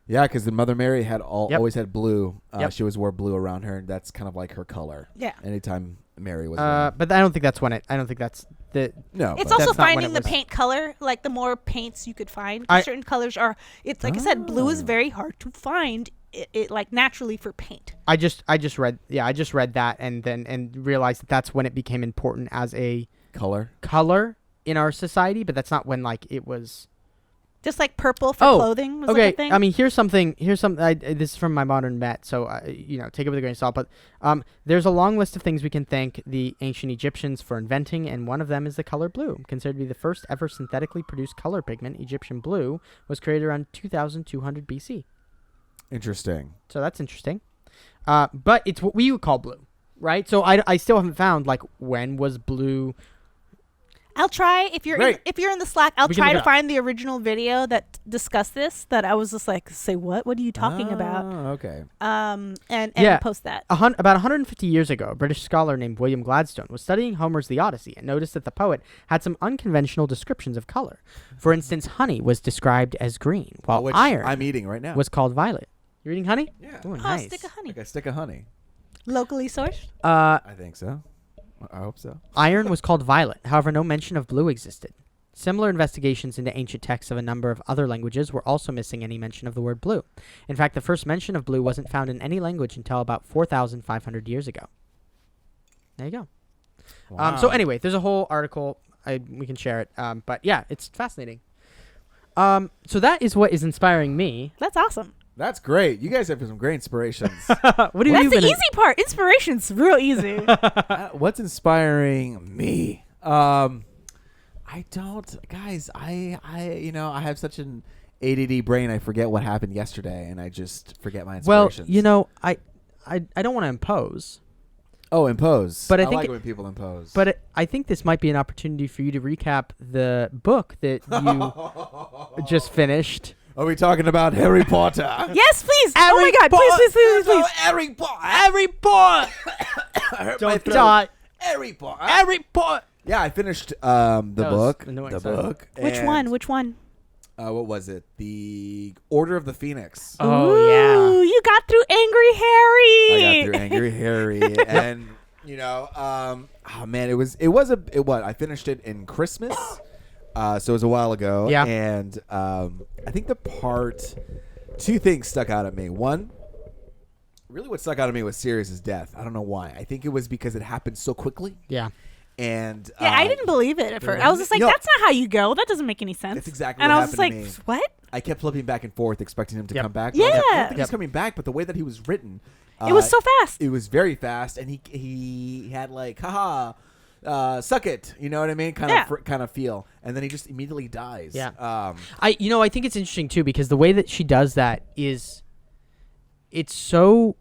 Yeah, because the Mother Mary had always had blue. Yep. She always wore blue around her, and that's kind of like her color. Yeah. Anytime Mary was But I don't think that's when it. I don't think that's the. No. It's but also That's not when finding it the was- paint color, like the more paints you could find. Certain colors are. It's like I said, blue is very hard to find. It like naturally for paint. I just read that and realized that that's when it became important as a color in our society, but that's not when like it was. Just like purple for clothing was okay. like a thing. I mean, here's something. This is from my modern Met, so take it with a grain of salt. But there's a long list of things we can thank the ancient Egyptians for inventing, and one of them is the color blue. Considered to be the first ever synthetically produced color pigment, Egyptian blue was created around 2200 BC. Interesting. So that's interesting. But it's what we would call blue, right? So I still haven't found like when was blue. I'll try if you're in the Slack. I'll We can try look to it up. find the original video that discussed this. That I was just like, say what? What are you talking about? Okay. And Yeah. post that. About 150 years ago, a British scholar named William Gladstone was studying Homer's The Odyssey and noticed that the poet had some unconventional descriptions of color. For instance, honey was described as green, while Which iron I'm eating right now. was called violet. You're eating honey? Yeah. Ooh, Oh, nice. stick of honey. Like a stick of honey. Locally sourced. I think so. I hope so. Iron was called violet. However, no mention of blue existed. Similar investigations into ancient texts of a number of other languages were also missing any mention of the word blue. In fact, the first mention of blue wasn't found in any language until about 4,500 years ago. There you go. Wow. So anyway, there's a whole article. We can share it. But yeah, it's fascinating. So that is what is inspiring me. That's awesome. That's great. You guys have some great inspirations. What have That's you the been? easy part. Inspiration's real easy. What's inspiring me? I don't, guys. I I have such an ADD brain. I forget what happened yesterday, and I just forget my Well, inspirations. I don't want to impose, Oh, impose. But I I think like it- when people impose. but I think this might be an opportunity for you to recap the book that you just finished. Are we talking about Harry Potter? Yes, please. Oh my God. Please. Harry Potter. Harry Potter. I hurt my Don't throat. die. Harry Potter. Harry Potter. Yeah, I finished the was book. annoying, The sorry. book. Which and, one? Which one? What was it? The Order of the Phoenix. Oh, Ooh, yeah. you got through Angry Harry. I got through Angry Harry, and oh man, it was what I finished it in Christmas, so it was a while ago. Yeah. And I think two things stuck out at me. One, really, what stuck out at me was Sirius's death. I don't know why. I think it was because it happened so quickly. Yeah. And Yeah, I didn't believe it at first. I was just like, No. that's not how you go. That doesn't make any sense. That's exactly and what I was just like, happened to me. what? I kept flipping back and forth, expecting him to Yep. come back. Yeah. I was like, I don't think Yep. he's coming back, but the way that he was written, It was so fast. It was very fast, and he had like, haha, suck it, you know what I mean? Kind of feel, and then he just immediately dies. Yeah. I think it's interesting too because the way that she does that is, it's so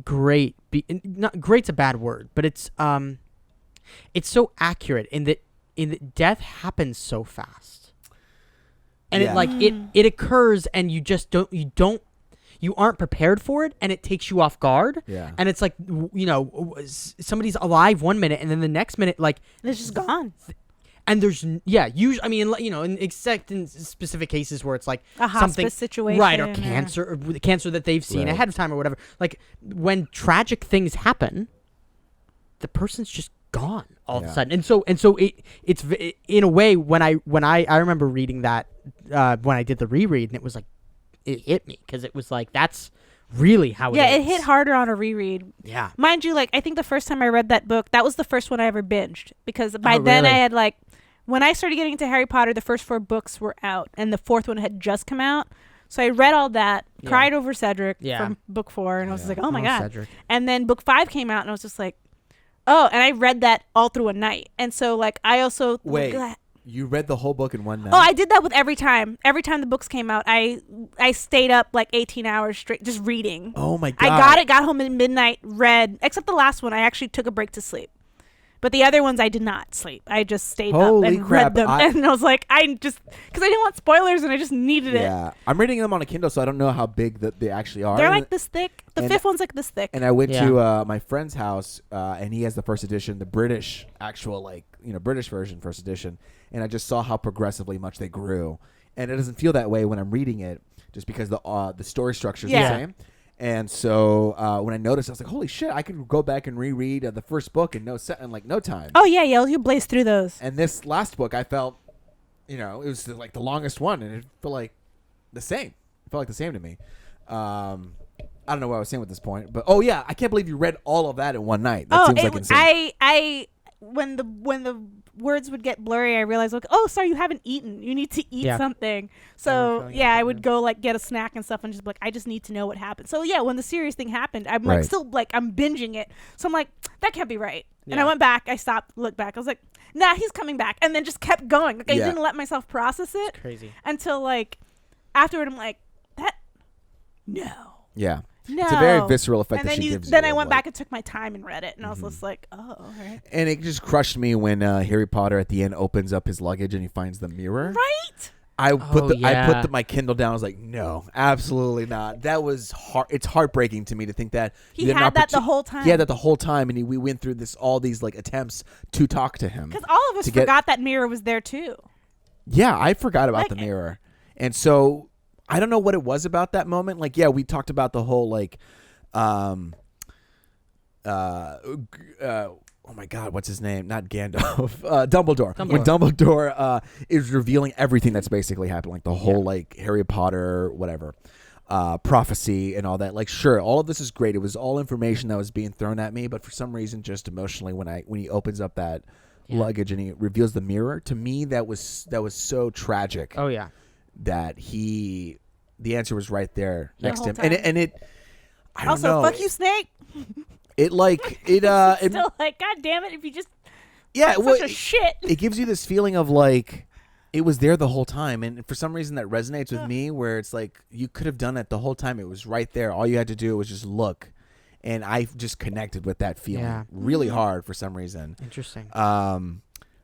great. Not great's a bad word, but it's so accurate in that death happens so fast, and Yeah. it occurs, and you aren't prepared for it, and it takes you off guard. Yeah. And it's like somebody's alive one minute, and then the next minute It's just gone. and there's usually except in specific cases where it's like A something hospice situation, right, or or- cancer that they've seen Right. ahead of time or whatever. Like when tragic things happen, the person's just gone all of a Yeah. sudden, and so it's in a way when I remember reading that when I did the reread, and it was like it hit me because it was like that's really how Yeah, it it hit harder on a reread. Yeah. Mind you, I think the first time I read that book, that was the first one I ever binged. Because by then really? I had when I started getting into Harry Potter, the first 4 books were out. And the 4th one had just come out. So I read all that, cried over Cedric from book 4. And I was just like, oh my God. Cedric. And then book 5 came out and I was just like, oh. And I read that all through a night. And so I also... Wait, you read the whole book in one night? Oh, I did that with every time. Every time the books came out, I stayed up 18 hours straight just reading. Oh my God. I got home at midnight, read, except the last one. I actually took a break to sleep But the other ones I did not sleep. I just stayed Holy up and crap, read them. And I was like, because I didn't want spoilers and I just needed it. Yeah, I'm reading them on a Kindle, so I don't know how big they actually are. They're like this thick. The fifth one's like this thick. And I went to my friend's house, and he has the first edition, the British actual British version, first edition. And I just saw how progressively much they grew, and it doesn't feel that way when I'm reading it, just because the story structure is the same. And so when I noticed, I was like, "Holy shit! I could go back and reread the first book in no time." Oh yeah, you blaze through those. And this last book, I felt, it was like the longest one, and it felt like the same. It felt like the same to me. I don't know what I was saying with this point, but yeah, I can't believe you read all of that in one night. That seems like insane. I when the words would get blurry, I realized, like, sorry, you haven't eaten. You need to eat something. So I would go like get a snack and stuff and just be like, I just need to know what happened. So when the serious thing happened, I'm like still like I'm binging it. So I'm like, that can't be right. Yeah. And I went back, I stopped, looked back. I was like, nah, he's coming back, and then just kept going. Like I didn't let myself process it. It's crazy. Until like afterward, I'm like, no. Yeah. No. It's a very visceral effect and that then she gives you. Then I went back and took my time and read it, and I was just like, oh, all right. And it just crushed me when Harry Potter at the end opens up his luggage and he finds the mirror. Right? I put my Kindle down. I was like, no, absolutely not. That was it's heartbreaking to me to think that he had that the whole time. He had that the whole time, and we went through all these like attempts to talk to him. Because all of us forgot that mirror was there too. Yeah, I forgot about the mirror, and so I don't know what it was about that moment. Like, we talked about the whole like, oh my God, what's his name? Not Gandalf, Dumbledore. When Dumbledore is revealing everything that's basically happened, like the whole like Harry Potter, whatever, prophecy and all that. Like, sure, all of this is great. It was all information that was being thrown at me, but for some reason, just emotionally, when he opens up that luggage and he reveals the mirror, to me that was so tragic. Oh yeah. That the answer was right there next to him, and it. I don't also, know. Fuck you, Snake. It like it still like, God damn it! If you just such a shit. It gives you this feeling of like it was there the whole time, and for some reason that resonates with me, where it's like you could have done it the whole time. It was right there. All you had to do was just look, and I just connected with that feeling really hard for some reason. Interesting.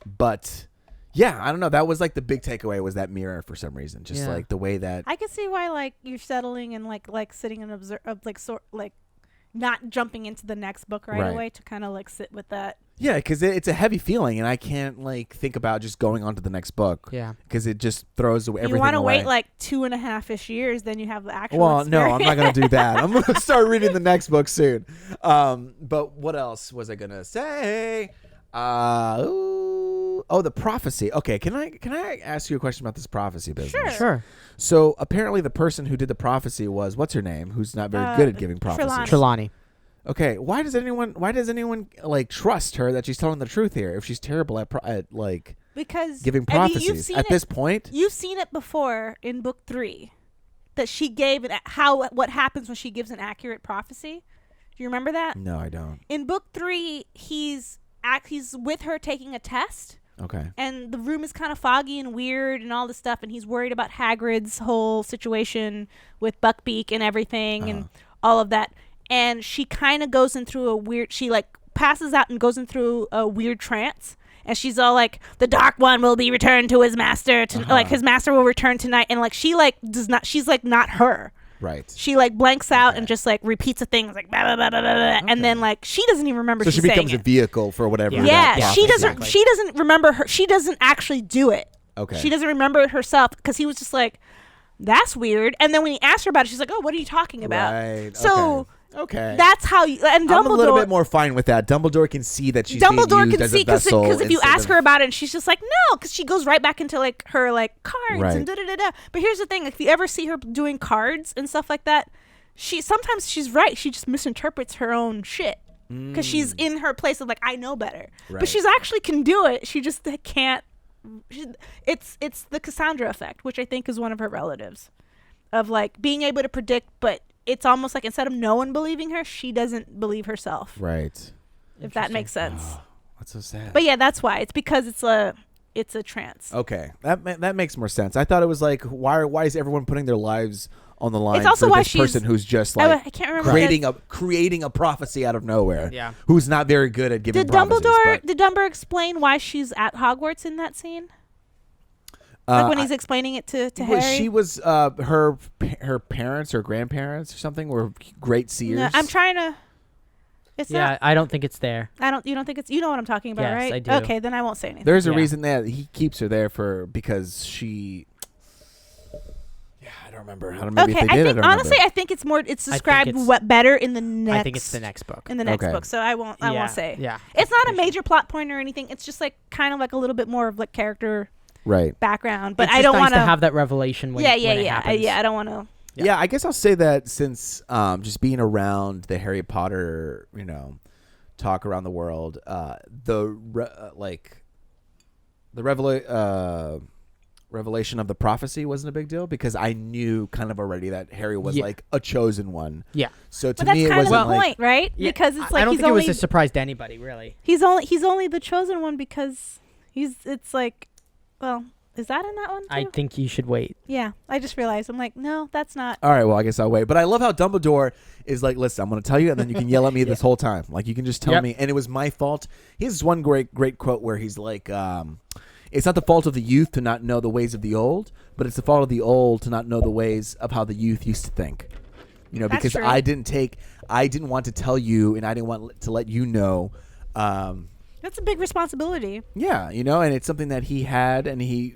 But. Yeah, I don't know. That was like the big takeaway was that mirror for some reason. Just like the way that I can see why like you're settling and like sitting and not jumping into the next book right away to kind of like sit with that. Yeah, because it's a heavy feeling, and I can't like think about just going on to the next book. Yeah, because it just throws everything away. You want to wait like 2.5-ish years, then you have the actual. Well, experience. no, I'm not gonna do that. I'm gonna start reading the next book soon. But what else was I gonna say? The prophecy. Okay, can I ask you a question about this prophecy business? Sure. So apparently the person who did the prophecy was what's her name? Who's not very good at giving prophecies. Trelawney. Okay, why does anyone like trust her that she's telling the truth here if she's terrible at giving prophecies at this point? You've seen it before in book 3 that she gave it what happens when she gives an accurate prophecy. Do you remember that? No, I don't. In book 3, he's with her taking a test. Okay. And the room is kind of foggy and weird and all this stuff, and he's worried about Hagrid's whole situation with Buckbeak and everything and all of that. And she kind of goes in through she like passes out and goes in through a weird trance. And she's all like, the Dark One will be returned to his master. Like his master will return tonight. And like she like does not. She's like not her. Right. She like blanks out and just like repeats a thing like blah, blah, blah, blah, blah, and then like she doesn't even remember. So she becomes a vehicle for whatever. Yeah, she doesn't. Exactly. She doesn't remember her. She doesn't actually do it. Okay. She doesn't remember it herself because he was just like, "That's weird." And then when he asked her about it, she's like, "Oh, what are you talking about?" Right. So. Okay. That's how you. And Dumbledore. I'm a little bit more fine with that. Dumbledore can see that she's being used as a vessel. Because if you ask her about it, and she's just like, no, because she goes right back into like her like cards and da da da da. But here's the thing: if you ever see her doing cards and stuff like that, sometimes she's right. She just misinterprets her own shit because she's in her place of like, I know better. Right. But she's actually can do it. She just can't. It's the Cassandra effect, which I think is one of her relatives, of like being able to predict, but. It's almost like instead of no one believing her, she doesn't believe herself. Right. If that makes sense. Oh, that's so sad. But yeah, that's why. It's because it's a trance. Okay. That makes more sense. I thought it was like, why is everyone putting their lives on the line It's also for why this person who's just I like can't remember creating a prophecy out of nowhere. Yeah. Who's not very good at giving Did prophecies. Did Dumbledore explain why she's at Hogwarts in that scene? Like when he's explaining it to Harry? She was her parents or grandparents or something were great seers. No, I'm trying to. It's not. I don't think it's there. You don't think it's. You know what I'm talking about, Yes, right? I do. Okay, then I won't say anything. There's a reason that he keeps her there because she. Yeah, I don't remember. I don't remember if they did. I think it's more. It's described better in the next. I think it's the next book. In the next book, so I won't say. Yeah. It's not a major plot point or anything. It's just like kind of like a little bit more of like character. Right. Background, but it's I don't want to have that revelation. When it happens. I don't want to. Yeah, I guess I'll say that since just being around the Harry Potter, talk around the world, the revelation of the prophecy wasn't a big deal because I knew kind of already that Harry was like a chosen one. Yeah. So to but me, that's it kind wasn't of the like point, right? Yeah, because it's like I don't he's think only it was a surprise to anybody, really. he's only the chosen one because it's like, well, is that in that one too? I think you should wait. Yeah, I just realized. I'm like, no, that's not. All right, well, I guess I'll wait. But I love how Dumbledore is like, listen, I'm going to tell you, and then you can yell at me this whole time. Like, you can just tell me, and it was my fault. He has one great quote where he's like, it's not the fault of the youth to not know the ways of the old, but it's the fault of the old to not know the ways of how the youth used to think. That's because true. I didn't want to tell you, and I didn't want to let you know. That's a big responsibility. Yeah, and it's something that he had, and he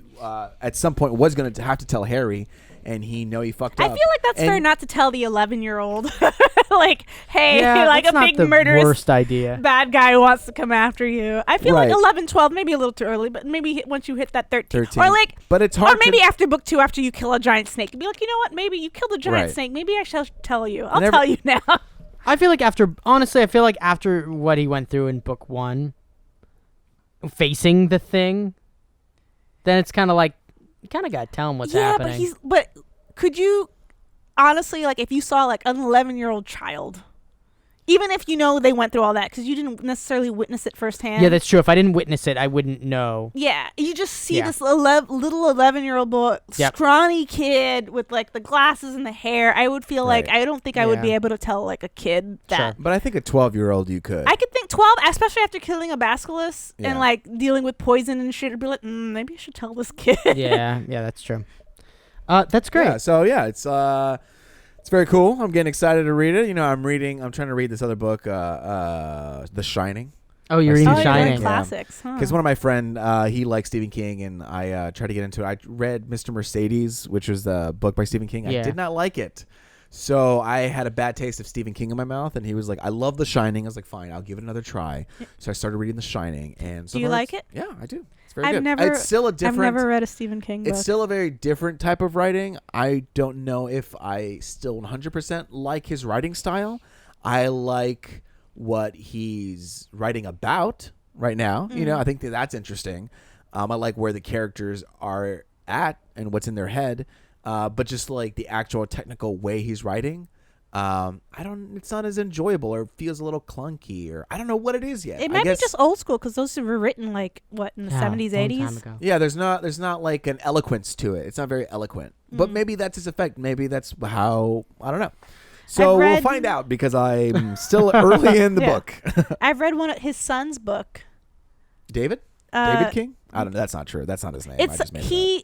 at some point was going to have to tell Harry, and he fucked up. I feel like that's fair not to tell the 11-year-old. like, hey, Yeah, like that's a not big the murderous worst idea. bad guy wants to come after you. I feel like Right. 11, 12, maybe a little too early, but maybe once you hit that 13. 13. Or like, But it's hard or maybe to- after book 2, after you kill a giant snake, be like, you know what? Maybe you killed a giant Right. snake. Maybe I shall tell you. I'll tell you now. I feel like after what he went through in book 1, facing the thing, then it's kind of like you kind of got to tell him what's happening. But could you honestly, like, if you saw like an 11-year-old child, even if they went through all that, because you didn't necessarily witness it firsthand. Yeah, that's true. If I didn't witness it, I wouldn't know. Yeah, you just see this little 11-year-old boy, scrawny kid with like the glasses and the hair. I would feel like I don't think I would be able to tell like a kid that. Sure. But I think a 12-year-old you could. I could think 12, especially after killing a basilisk and like dealing with poison and shit. I'd be like, maybe I should tell this kid. yeah, that's true. That's great. Yeah, so it's very cool. I'm getting excited to read it. I'm trying to read this other book, The Shining. Oh, you're reading Stephen Shining. King. Classics, huh? Because one of my friend, he likes Stephen King, and I tried to get into it. I read Mr. Mercedes, which was the book by Stephen King. I did not like it. So I had a bad taste of Stephen King in my mouth, and he was like, I love The Shining. I was like, fine, I'll give it another try. So I started reading The Shining. And so do you like it? Yeah, I do. It's very good. It's still a different. I've never read a Stephen King book. It's still a very different type of writing. I don't know if I still 100% like his writing style. I like what he's writing about right now. I think that's interesting. I like where the characters are at and what's in their head. But just like the actual technical way he's writing, it's not as enjoyable or feels a little clunky or I don't know what it is yet. It might be just old school because those were written like what in the 70s, 80s. Yeah, there's not like an eloquence to it. It's not very eloquent. But maybe that's his effect. Maybe that's how I don't know. So we'll find out because I'm still early in the book. I've read one of his son's book. David King? I don't know. That's not true. That's not his name.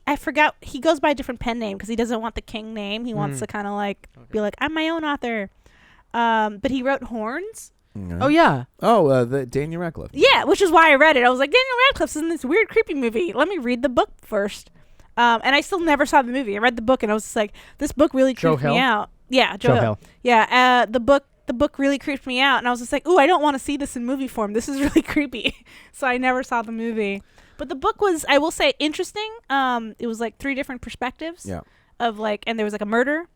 I forgot. He goes by a different pen name because he doesn't want the King name. He wants to kind of like be like, I'm my own author. But he wrote Horns. Mm-hmm. Oh yeah. Oh, the Daniel Radcliffe. Yeah, which is why I read it. I was like, Daniel Radcliffe's in this weird, creepy movie. Let me read the book first. And I still never saw the movie. I read the book and I was just like, this book really creeped me out. Yeah, Joe Hill. Yeah, the book really creeped me out, and I was just like, ooh, I don't want to see this in movie form. This is really creepy. So I never saw the movie. But the book was, I will say, interesting. It was like 3 different perspectives. Yeah. Of like, and there was like a murder.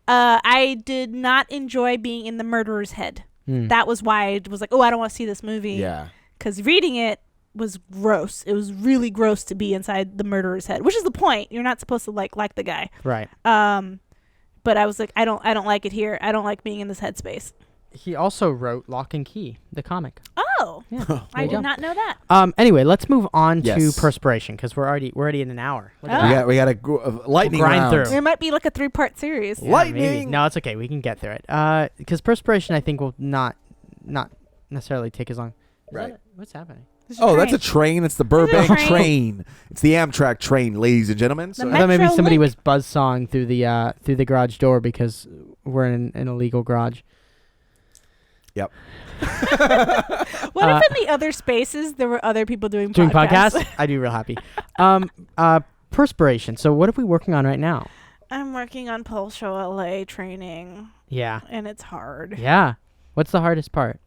I did not enjoy being in the murderer's head. That was why I was like, oh, I don't want to see this movie. Yeah. Because reading it was gross. It was really gross to be inside the murderer's head, which is the point. You're not supposed to like the guy. Right. But I was like, I don't like it here. I don't like being in this headspace. He also wrote Lock and Key, the comic. Oh, Yeah. I did not know that. Anyway, let's move on Yes. to perspiration because we're already in an hour. Look at that. Oh. We got a lightning Grind round. through. It might be like a 3-part series. Yeah, Lightning. maybe. No, it's okay. We can get through it. Because perspiration, I think, will not necessarily take as long. Right. What's happening? There's Oh, train. that's a train. It's the Burbank train. train. It's the Amtrak train, ladies and gentlemen. So The I thought maybe Metro somebody Link. was buzzsawing through the garage door because we're in an illegal garage. Yep. What if in the other spaces there were other people doing Podcasts? I'd be real happy. Perspiration. So what are we working on right now? I'm working on Pulse Show LA training, Yeah. and it's hard. Yeah. What's the hardest part?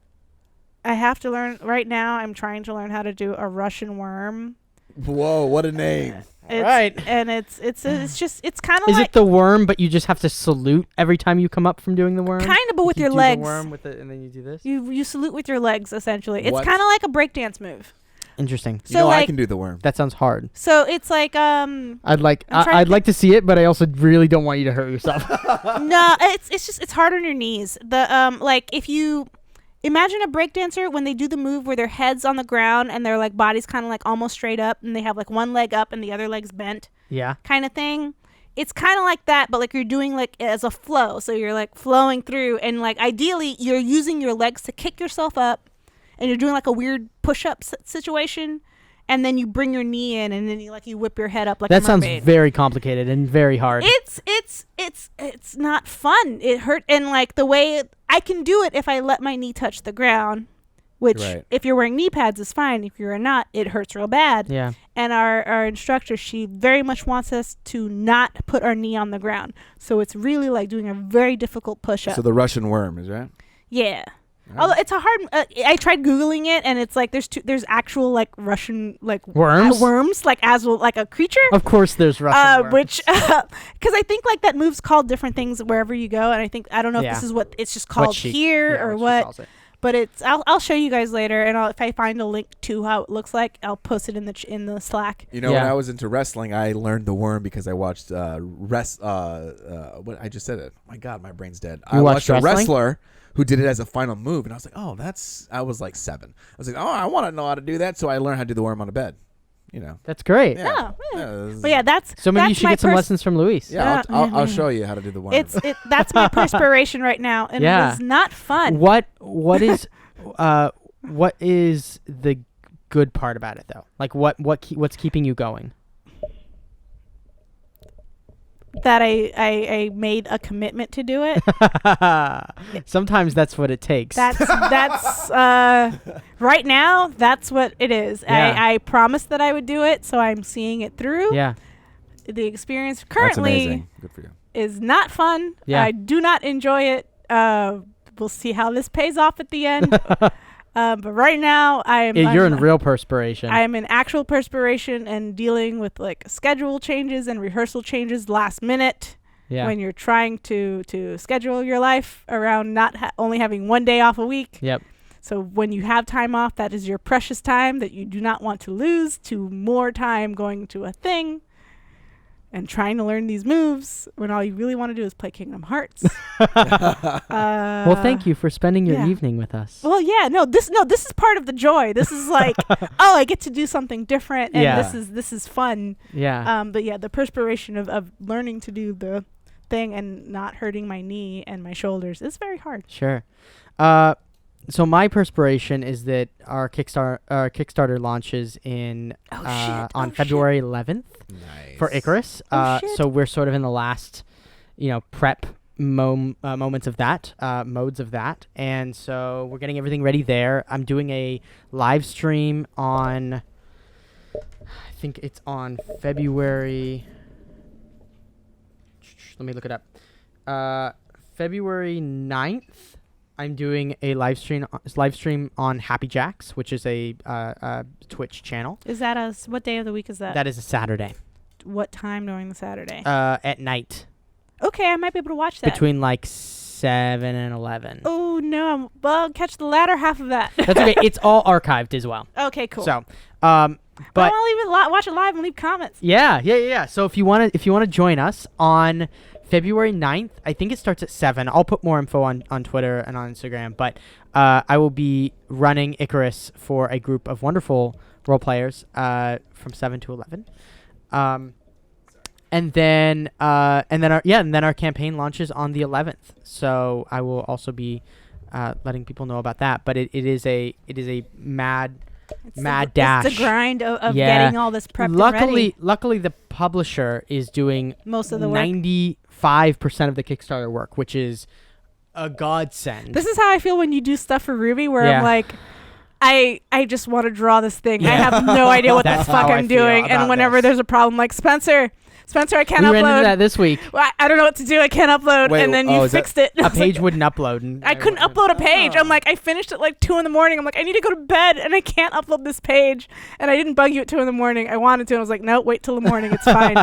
I have to learn right now. I'm trying to learn how to do a Russian worm. Whoa, what a name. It's, and it's kind of Is like it the worm, but you just have to salute every time you come up from doing the worm? kind of, but with You your do legs. The worm with it, and then you do this. You salute with your legs essentially. It's What? kind of like a breakdance move. Interesting. So I like can do the worm. That sounds hard. so it's like I'd I'm trying I'd to like to see it, but I also really don't want you to hurt yourself. no, it's hard on your knees. The like if you imagine a breakdancer when they do the move where their head's on the ground and their like body's kind of like almost straight up and they have like one leg up and the other leg's bent Yeah. kind of thing. It's kind of like that, but like you're doing like as a flow. So you're like flowing through and like ideally you're using your legs to kick yourself up and you're doing like a weird push-up situation. And then you bring your knee in, and then you whip your head up like That a sounds mermaid. very complicated and very hard. It's not fun. It hurt, and like the way I can do it if I let my knee touch the ground, which Right. if you're wearing knee pads is fine. If you're not, it hurts real bad. Yeah. And our instructor, she very much wants us to not put our knee on the ground. So it's really like doing a very difficult push-up. So the Russian worm is right. Yeah. Although it's a hard, I tried Googling it, and it's like there's actual like Russian like Worms? worms like as well, like a creature. Of course, there's Russian worms. Which because I think like that move's called different things wherever you go, and I don't know Yeah. if this is what it's just What called she- here yeah, or what she what. calls it. But it's I'll show you guys later, and if I find a link to how it looks like, I'll post it in the Slack. You know, Yeah. when I was into wrestling, I learned the worm because I watched what I just said it. My God, my brain's dead. I watched watched a wrestling? wrestler who did it as a final move, and I was like, oh, I was like 7. I was like, oh, I want to know how to do that, so I learned how to do the worm on a bed. You know. That's great. Oh, yeah. Yeah, But yeah, that's So maybe you that's should my get some lessons from Luis. Yeah, Yeah. I'll show you how to do the worm. That's my perspiration right now, and Yeah. it is not fun. What is what is the good part about it though? Like what's keeping you going? That I made a commitment to do it. Sometimes that's what it takes. That's right now. That's what it is. Yeah. I promised that I would do it, so I'm seeing it through. yeah. The experience That's currently amazing. Good for you. is not fun. Yeah. I do not enjoy it. We'll see how this pays off at the end. But right now, You're in real perspiration. I am in actual perspiration and dealing with like schedule changes and rehearsal changes last minute. yeah. When you're trying to schedule your life around not only having one day off a week. Yep. So when you have time off, that is your precious time that you do not want to lose to more time going to a thing and trying to learn these moves when all you really want to do is play Kingdom Hearts. Well, thank you for spending your yeah. evening with us. Well, yeah, this is part of the joy. This is like, oh, I get to do something different, and Yeah. this is fun. Yeah. But yeah, the perspiration of learning to do the thing and not hurting my knee and my shoulders is very hard. Sure. So my perspiration is that our Kickstarter launches in on February 11th Nice. for Icarus. shit. So we're sort of in the last, prep moments of that, modes of that, and so we're getting everything ready there. I'm doing a live stream on, I think it's on February. Let me look it up. February 9th. I'm doing a live stream on Happy Jacks, which is a Twitch channel. Is that what day of the week is that? That is a Saturday. What time during the Saturday? At night. Okay, I might be able to watch that. Between like 7 and 11. Oh no, I'll catch the latter half of that. That's okay. It's all archived as well. Okay, cool. So, But I But want to watch it live and leave comments. yeah. So if you want to join us on February 9th, I think it starts at 7. I'll put more info on Twitter and on Instagram, but I will be running Icarus for a group of wonderful role players from 7 to 11. And then our campaign launches on the 11th. So I will also be letting people know about that, but it is a mad dash. It's the grind of getting all this prepped and ready. Luckily, the publisher is doing Most of the work. 95% of the Kickstarter work, which is a godsend. This is how I feel when you do stuff for Ruby, where Yeah. I'm like, I just want to draw this thing. I have no idea what the That's fuck how I I'm feel doing. about And whenever this. there's a problem, like Spenser, I can't we ran into upload. that this week. I don't know what to do. I can't upload. Wait, and then oh, you is that- fixed it. A page wouldn't upload. And I couldn't upload a page. I'm like, I finished at like 2 in the morning. I'm like, I need to go to bed and I can't upload this page. And I didn't bug you at 2 in the morning. I wanted to. And I was like, no, wait till the morning. It's fine.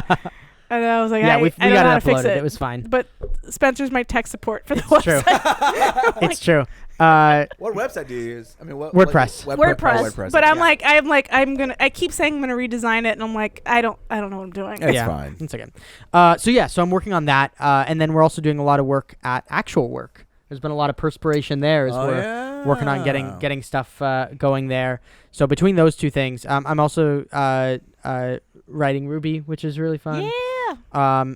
And I was like, Yeah, I we don't know got how to it fix uploaded. it. It was fine. But Spencer's my tech support for the It's true. website. It's true. What website do you use? I mean, what WordPress. WordPress. But yeah. I keep saying I'm gonna redesign it, and I'm like, I don't know what I'm doing. It's fine. It's okay. So I'm working on that, and then we're also doing a lot of work at actual work. There's been a lot of perspiration there as we're working on getting stuff going there. So between those two things, I'm also writing Ruby, which is really fun. Yeah.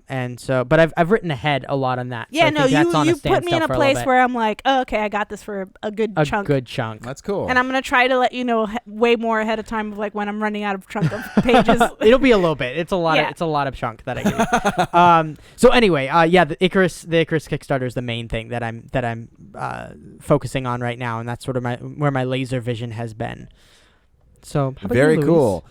And so, but I've written ahead a lot on that. Yeah, so I think that's on you put me in standstill a for place little bit. where I'm like, oh, okay, I got this for a good chunk. Good chunk. That's cool. And I'm gonna try to let you know way more ahead of time of like when I'm running out of chunk of pages. It'll be a little bit. It's a lot. Yeah. It's a lot of chunk that I give you. So anyway, the Icarus Kickstarter is the main thing that I'm focusing on right now, and that's sort of where my laser vision has been. So how about Very you, Luis? cool.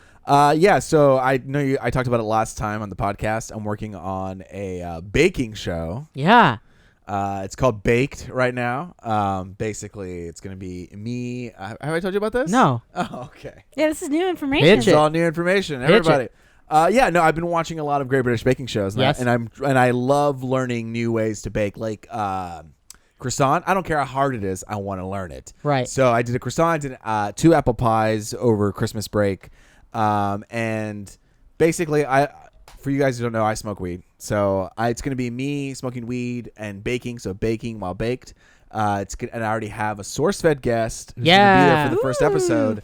So I know I talked about it last time on the podcast. I'm working on a baking show. Yeah. It's called Baked right now. Basically, it's going to be me. Have I told you about this? No. Oh, okay. Yeah, this is new information. Pitch It's it. all new information, everybody. I've been watching a lot of Great British Baking shows, and, Yes. and I love learning new ways to bake, like croissant. I don't care how hard it is. I want to learn it. Right. So I did a croissant, did 2 apple pies over Christmas break, and basically, for you guys who don't know, I smoke weed. So it's going to be me smoking weed and baking. So baking while baked. And I already have a source-fed guest who's going to be there for the first episode.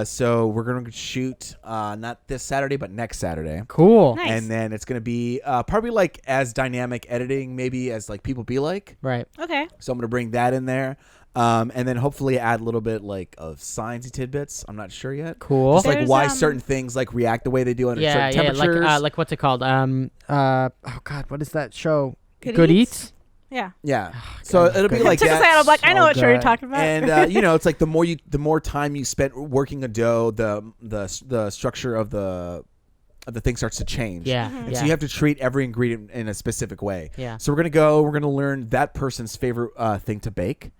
So we're going to shoot not this Saturday, but next Saturday. Cool. Nice. And then it's going to be probably like as dynamic editing, maybe as like people be like. Right. Okay. So I'm going to bring that in there. And then hopefully add a little bit like of sciencey tidbits. I'm not sure yet. Cool. Just like There's, why certain things like react the way they do under Yeah. certain temperatures. Like what's it called? Oh God, what is that show? Good Eats. Yeah. Yeah. So it'll be like Took a that. second. I'm like, I know So what show you're good. talking about. And it's like the more time you spend working a dough, the structure of the thing starts to change. Yeah. Mhm. And so you have to treat every ingredient in a specific way. Yeah. So we're gonna learn that person's favorite thing to bake.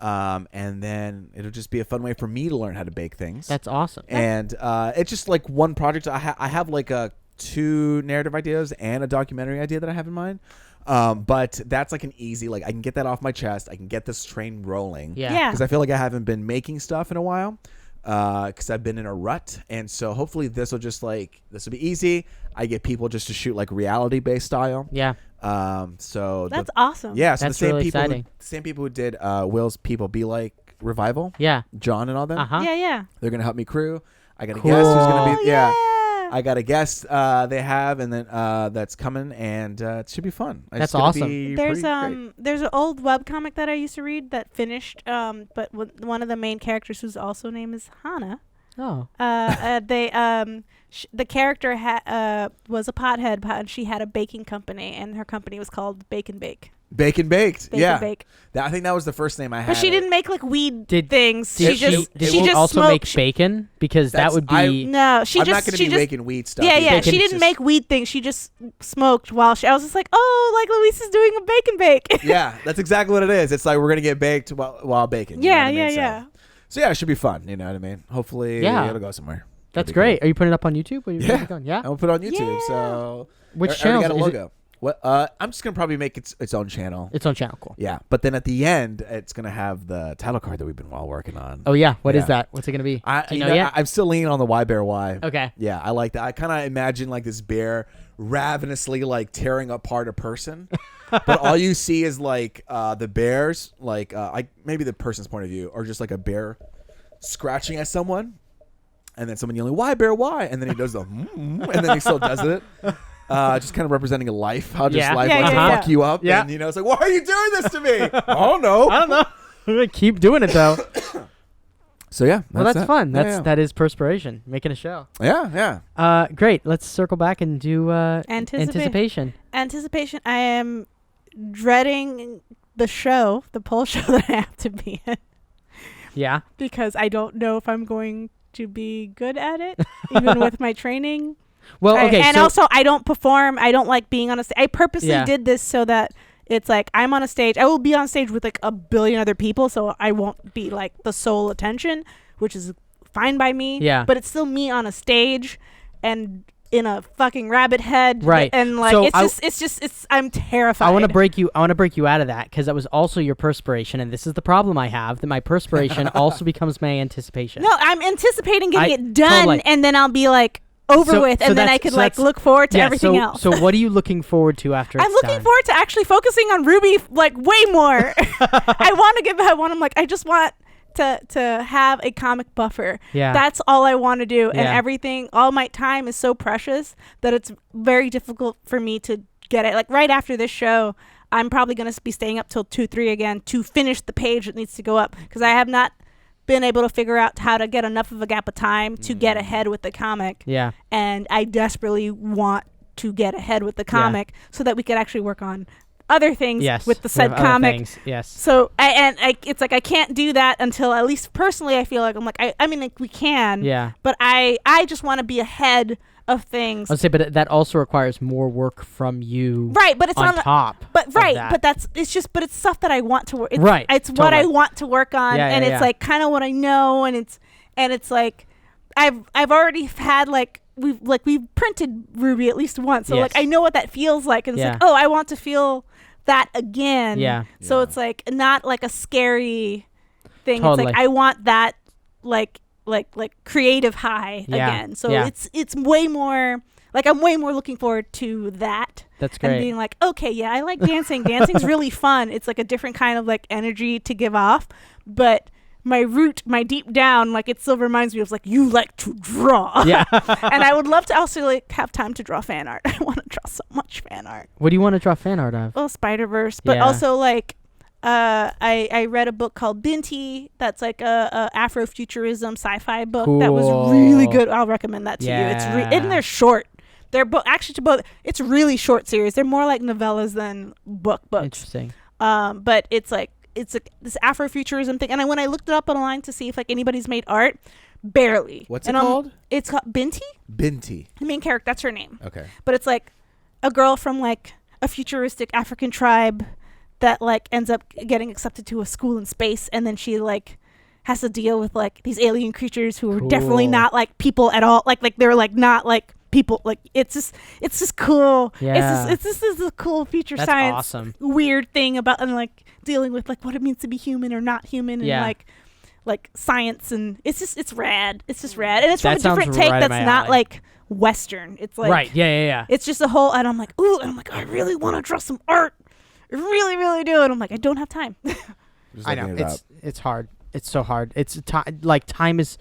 And then it'll just be a fun way for me to learn how to bake things. That's awesome. And it's just like one project. I have like 2 narrative ideas and a documentary idea that I have in mind. But that's like an easy, like I can get that off my chest. I can get this train rolling. Yeah. Yeah. Because I feel like I haven't been making stuff in a while. Because I've been in a rut. And so hopefully this will be easy. I get people just to shoot like reality based style. Yeah. So That's awesome. yeah. So That's the same really people, exciting. the same people who did Will's People Be Like revival, Yeah. John and all them. Uh-huh. Yeah. They're gonna help me crew. I got a Cool. guest who's gonna Oh, be yeah. I got a guest they have, and then that's coming, and it should be fun. That's It's gonna awesome. be There's pretty great. there's an old webcomic that I used to read that finished but one of the main characters whose also name is Hana. Oh. The character was a pothead, and she had a baking company, and her company was called Bake and Bake. Bake and Baked. Bake yeah, and Bake. I think that was the first name I had. But she didn't make like weed Did- things. Did She just did she just also smoked. make bacon? Because that That's- would I- be No, she I'm just not going to she be just making weed stuff. yeah either. yeah. Bacon. She It's didn't just- make weed things. She just smoked while I was just like, oh, like Luis is doing a bake and bake. Yeah, that's exactly what it is. It's like we're gonna get baked while baking. you know Yeah, what I mean? yeah. So yeah, it should be fun. You know what I mean? Hopefully, Yeah. it'll go somewhere. That's That'd be great. cool. Are you putting it up on YouTube? Or Yeah. going? Yeah. I'll put it on YouTube. Yeah. So Which I already channel got a is it? logo. What? I'm just gonna probably make its own channel. Its own channel, cool. Yeah, but then at the end, it's gonna have the title card that we've been working on. Oh yeah, what is Yeah. that? What's it gonna be? Do you know yet? I'm still leaning on the Why Bear Why. Okay. Yeah, I like that. I kind of imagine like this bear ravenously like tearing apart a person, but all you see is like the bears, like maybe the person's point of view, or just like a bear scratching at someone, and then someone yelling "Why Bear Why?" and then he does the and then he still does it. Just kind of representing a life, how just life wants to fuck you up, and it's like, why are you doing this to me? Oh no, I don't know. I'm gonna keep doing it though. So yeah, that's fun. Yeah, That is perspiration, making a show. Yeah. Great. Let's circle back and do anticipation. Anticipation. I am dreading the poll show that I have to be in. Yeah. Because I don't know if I'm going to be good at it, even with my training. Well, okay. Also, I don't perform. I don't like being on a stage. I purposely did this so that it's like I'm on a stage. I will be on stage with like a billion other people, so I won't be like the sole attention, which is fine by me. Yeah. But it's still me on a stage and in a fucking rabbit head. Right. And like So I'm terrified. I want to break you out of that because that was also your perspiration, and this is the problem I have, that my perspiration also becomes my anticipation. No, I'm anticipating getting it done, totally. and then I'll be like over with, and then I could like look forward to everything else. So what are you looking forward to after I'm it's looking done? forward to actually focusing on Ruby like way more. I just want to have a comic buffer. Yeah. That's all I want to do. And Yeah. everything, all my time is so precious that it's very difficult for me to get it. Like right after this show, I'm probably going to be staying up till 2, 3 again to finish the page that needs to go up, because I have not been able to figure out how to get enough of a gap of time to get ahead with the comic. Yeah. And I desperately want to get ahead with the comic so that we could actually work on other things with the said comic. Yes. So it's like I can't do that until, at least personally, I feel like I'm like I mean like we can. Yeah. But I just want to be ahead of things. I'll say, but that also requires more work from you. Right, but it's on top. But right, that. but it's stuff that I want to work. Right. It's what I want to work on, Yeah, and yeah, it's like kind of what I know, and it's like I've already had like we've printed Ruby at least once, so Yes. like I know what that feels like, and it's like, oh, I want to feel that again. Yeah. So it's like not like a scary thing. Totally. It's like I want that like creative high again. So it's way more like I'm way more looking forward to that. That's great. And being like, okay, yeah, I like dancing. Dancing's really fun. It's like a different kind of like energy to give off. But my deep down, like it still reminds me of like, you like to draw. Yeah. And I would love to also like have time to draw fan art. I want to draw so much fan art. What do you want to draw fan art of? Well, Spider-Verse, but also like I read a book called Binti that's like a Afrofuturism sci-fi book that was really good. I'll recommend that to you. It's and they're short. They're it's really short series. They're more like novellas than books. Interesting. But it's this Afrofuturism thing. And when I looked it up online to see if like anybody's made art, barely. What's it called? It's called Binti. Binti. The main character, that's her name. Okay. But it's like a girl from like a futuristic African tribe that like ends up getting accepted to a school in space, and then she like has to deal with like these alien creatures who are definitely not like people at all. Like they're like not like people. Like it's just cool. Yeah. It's just this cool future That's science awesome. weird thing about, and like dealing with like what it means to be human or not human, and like science, and it's rad. It's just rad, and it's from a different take that's not like Western. It's like right. Yeah. It's just a whole, and I'm like, ooh, and I'm like, I really want to draw some art. I really, really do. And I'm like, I don't have time. I know. It's hard. It's so hard. It's time is,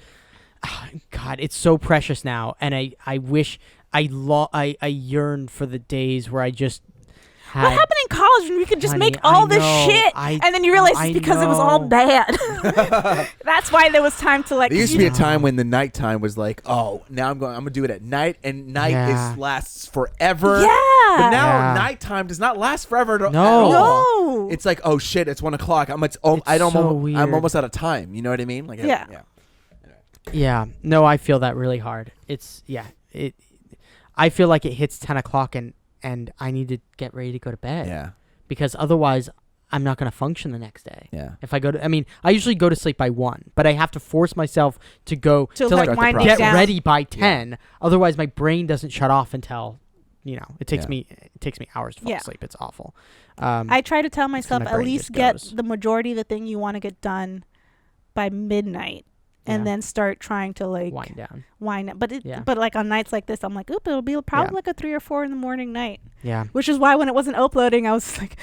God, it's so precious now. And I wish I yearn for the days where I just had. What happened in college when we could just make all this shit? And then you realize it's because it was all bad. That's why there was time to like. There used to be a time when the nighttime was like, oh, now I'm gonna do it at night, and night lasts forever. Yeah. But now nighttime does not last forever. No. It's like, oh shit, it's 1 o'clock. I'm almost out of time. You know what I mean? Like Yeah. No, I feel that really hard. I feel like it hits 10 o'clock and I need to get ready to go to bed. Yeah. Because otherwise I'm not going to function the next day. Yeah. If I I usually go to sleep by 1, but I have to force myself to go to like wind get down. ready by 10. Yeah. Otherwise my brain doesn't shut off until it takes me hours to fall asleep. It's awful. I try to tell myself my at brain least just get goes. the majority of the thing you want to get done by midnight, and then start trying to like wind down. But like on nights like this, I'm like, oop, it'll be probably like a 3 or 4 in the morning night. Yeah. Which is why when it wasn't uploading, I was like,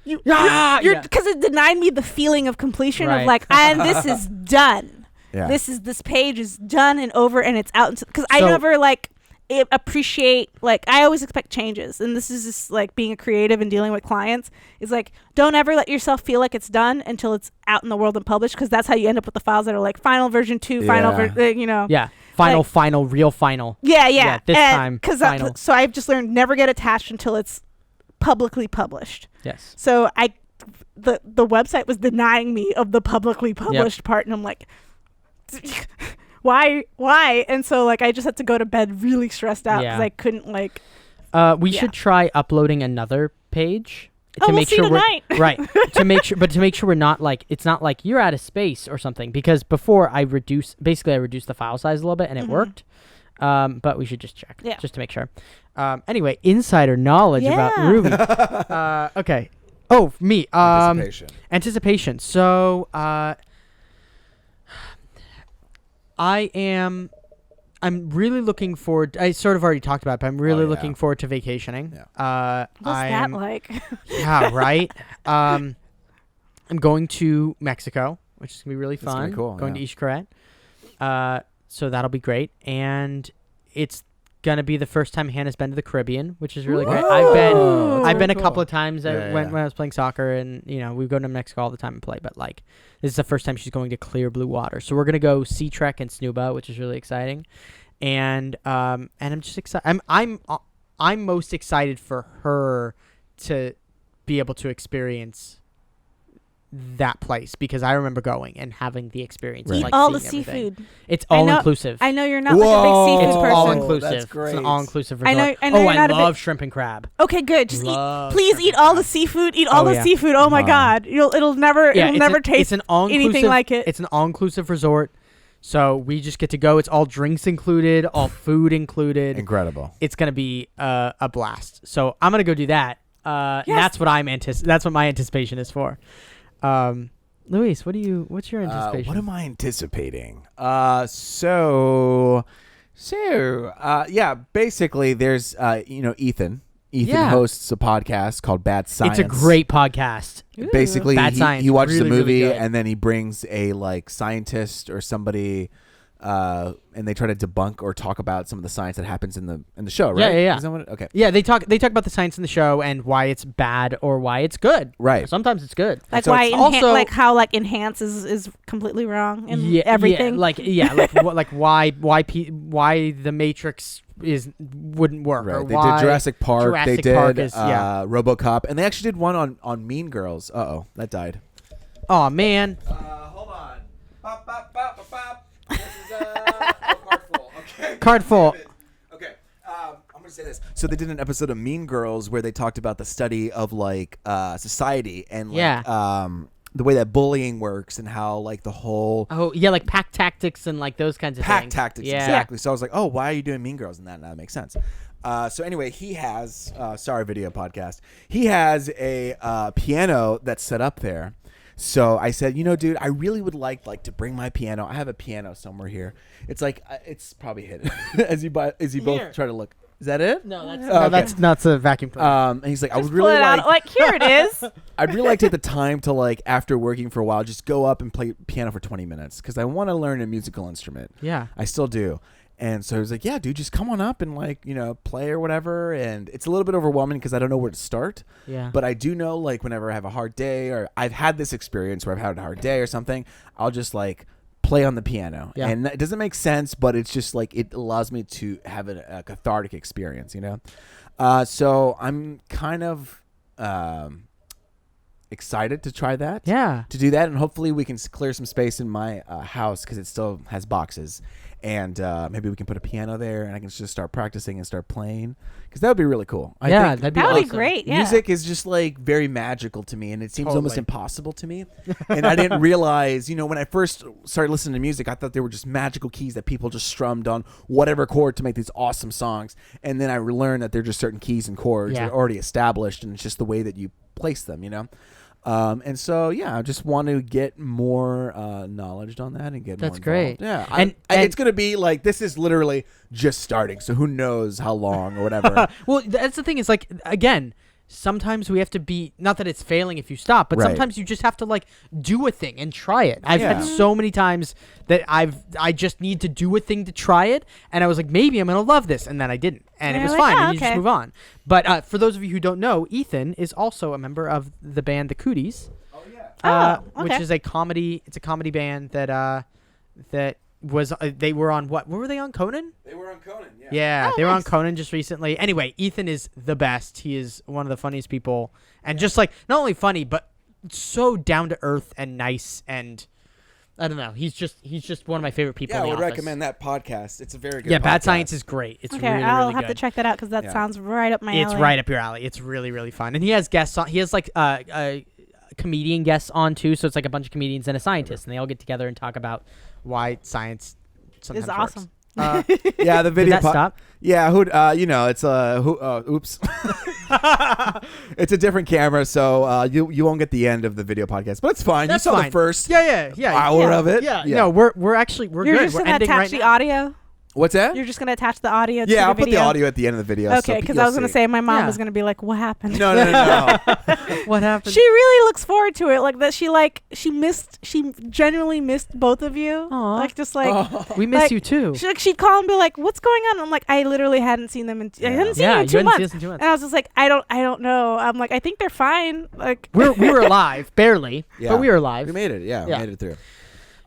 you're because it denied me the feeling of completion of like, and this is done. Yeah. This page is done and over, and it's out. Because I never like appreciate, like, I always expect changes, and this is just like being a creative and dealing with clients is like, don't ever let yourself feel like it's done until it's out in the world and published, because that's how you end up with the files that are like final version 2, final version, Yeah. Final, real final. Yeah. This time, final. So I've just learned never get attached until it's publicly published. Yes. So the website was denying me of the publicly published part, and I'm like, why? And so like I just had to go to bed really stressed out because I couldn't like. We should try uploading another page to we'll make see sure tonight. we're right to make sure we're not like, it's not like you're out of space or something, because before I reduced the file size a little bit and it worked. But we should just check just to make sure. Anyway, insider knowledge about Ruby. Okay. Oh, me. Anticipation. So, I'm really looking forward. I sort of already talked about it, but I'm really looking forward to vacationing. Yeah. What's that like? Yeah, right. I'm going to Mexico, which is gonna be really fun. That's gonna be cool. Going to Xcaret. So that'll be great, and it's gonna be the first time Hannah's been to the Caribbean, which is really great. I've been a couple of times when I was playing soccer, and we go to Mexico all the time and play. But like, this is the first time she's going to clear blue water. So we're gonna go Sea Trek and Snuba, which is really exciting, and I'm just excited. I'm most excited for her to be able to experience that place, because I remember going and having the experience. Eat Like all the seeing everything. seafood. It's all inclusive. I know you're not like a big seafood It's person. all inclusive. That's great. It's an all inclusive I resort. know you're I not a love big- shrimp and crab. Okay, good. Just please eat all the seafood. Eat all the seafood. Oh my God, it'll never taste anything like it. It's an all inclusive resort. So we just get to go. It's all drinks included, all food included. Incredible. It's gonna be a blast. So I'm gonna go do that. That's what That's what my anticipation is for. Luis, what's your anticipation? What am I anticipating? Basically there's Ethan hosts a podcast called Bad Science. It's a great podcast. Basically Bad Science. he watches Really, a movie really good. and then he brings a like scientist or somebody and they try to debunk or talk about some of the science that happens in the show, right? Yeah. Is that what okay. Yeah, they talk about the science in the show and why it's bad or why it's good. Right. Sometimes it's good. Like So why it's also- like how like enhance is completely wrong and everything. Like why the Matrix wouldn't work. Right. Or They why did Jurassic Park. Jurassic They did Park is, RoboCop, and they actually did one on Mean Girls. That died. Oh man. Hold on. Bop, bop, bop, bop, bop. This is card full. Okay. Card full. Okay. I'm gonna say this. So they did an episode of Mean Girls where they talked about the study of like society and like the way that bullying works and how like the whole Like pack tactics and like those kinds of pack things. tactics exactly. So I was like, oh, why are you doing Mean Girls? And that makes sense. So anyway, he has video podcast. He has a piano that's set up there. So I said, dude, I really would like to bring my piano. I have a piano somewhere here. It's like it's probably hidden as you both try to look. Is that it? No, that's a vacuum cleaner. And he's like, I would Just really pull it out. Like here it is. I'd really like to take the time to like after working for a while, just go up and play piano for 20 minutes because I want to learn a musical instrument. Yeah. I still do. And so he was like, yeah, dude, just come on up and like, play or whatever. And it's a little bit overwhelming because I don't know where to start. Yeah. But I do know like whenever I have a hard day or I've had this experience where I've had a hard day or something, I'll just like play on the piano. Yeah. And it doesn't make sense, but it's just like it allows me to have a cathartic experience, So I'm kind of excited to try that. Yeah. To do that. And hopefully we can clear some space in my house because it still has boxes. and maybe we can put a piano there, and I can just start practicing and start playing, because that would be really cool. I think that'd be That would be awesome. great. Yeah. music is just like very magical to me, and it seems almost Totally. impossible to me. And I didn't realize, when I first started listening to music, I thought they were just magical keys that people just strummed on whatever chord to make these awesome songs. And then I learned that they're just certain keys and chords that are already established, and it's just the way that you place them, and so I just want to get more knowledge on that and get That's more involved. great. Yeah, And it's gonna be like, this is literally just starting, so who knows how long or whatever. Well, that's the thing is, like, again, sometimes we have to be, not that it's failing if you stop, but Right. sometimes you just have to like do a thing and try it. I've Yeah. had so many times that I just need to do a thing to try it, and I was like, maybe I'm gonna love this, and then I didn't, and it You're was like, fine, "Oh, and you just okay." move on. But for those of you who don't know, Ethan is also a member of the band The Cooties, Oh, which okay. is a comedy. It's a comedy band that was they were on what were they on Conan? They were on Conan, Yeah, Oh, they were on nice. Conan just recently. Anyway, Ethan is the best. He is one of the funniest people, and just like not only funny, but so down to earth and nice. And I don't know, he's just one of my favorite people. Yeah, in I the would office. recommend that podcast. It's a very good. Yeah, Bad podcast. Science is great. It's Okay, really, I'll really have good. to check that out because that Yeah. sounds right up my alley. It's right up your alley. It's really, really fun, and he has guests on. He has like comedian guests on too. So it's like a bunch of comedians and a scientist, and they all get together and talk about why science sometimes It's works. awesome. Yeah, the Did video. that stop? Yeah, it's oops. It's a different camera, so you won't get the end of the video podcast, but it's fine. That's you saw fine. the first Yeah. hour of it. Yeah. No, we're actually You're good. just We're gonna ending attach right the now. audio. What's that? You're just gonna attach the audio. to Yeah, the I'll put the video? audio at the end of the video. so Okay, because you'll I was gonna see. say my mom Yeah. was gonna be like, "What happened?" No. What happened? She really looks forward to it. Like that, she genuinely missed both of you. Aw. Like just like We miss like, you too. she'd call and be like, "What's going on?" I'm like, "I literally hadn't seen them I hadn't seen them in you 2 hadn't months." seen us in 2 months. And I was just like, I don't know. I'm like, I think they're fine. Like we were alive, barely, Yeah. but we were alive. We made it. Yeah, we Yeah. made it through.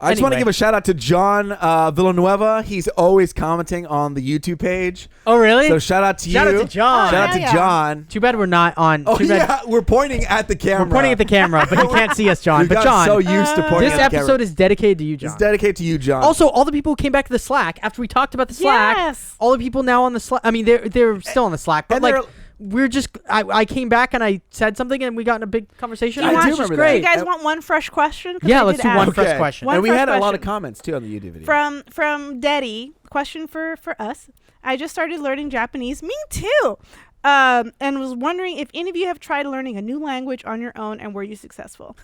I just want to Anyway. give a shout out to John Villanueva. He's always commenting on the YouTube page. Oh, really? So shout out to you. Shout out to John. Shout out Oh, to yeah. John. Too bad we're not on. Oh too bad yeah, we're pointing at the camera. we're pointing at the camera, but you can't see us, John. We've But gotten John, so used to pointing this at the camera. episode is dedicated to you, John. It's dedicated to you, John. Also, all the people who came back to the Slack after we talked about the Slack, Yes. all the people now on the Slack. I mean, they're still on the Slack, but And like they're- we're just. I came back and I said something, and we got in a big conversation. Do you I want- do which is remember Do that. you guys And- want one fresh question? 'Cause Yeah, I let's did do one ask. fresh question. One and we fresh had a lot question. of comments too on the YouTube video. From Deddy. Question for us. I just started learning Japanese. Me too. And was wondering if any of you have tried learning a new language on your own, and were you successful?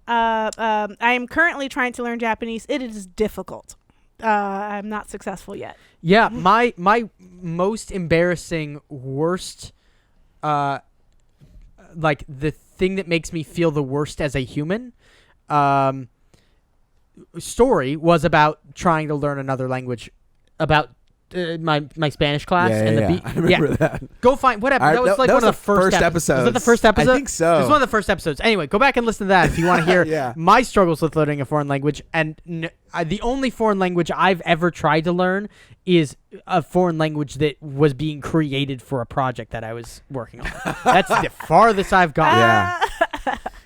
I am currently trying to learn Japanese. It is difficult. I'm not successful yet. Yeah, my most embarrassing, worst, like the thing that makes me feel the worst as a human, story was about trying to learn another language, about my Spanish class and the I remember that. Go find whatever. All right, That was that- like that one was of the the first first episodes. Was that the episodes. first episode? I think so. It was one of the first episodes. Anyway, go back and listen to that if you want to hear Yeah. my struggles with learning a foreign language. And the only foreign language I've ever tried to learn is a foreign language that was being created for a project that I was working on. That's the farthest I've gone. Yeah.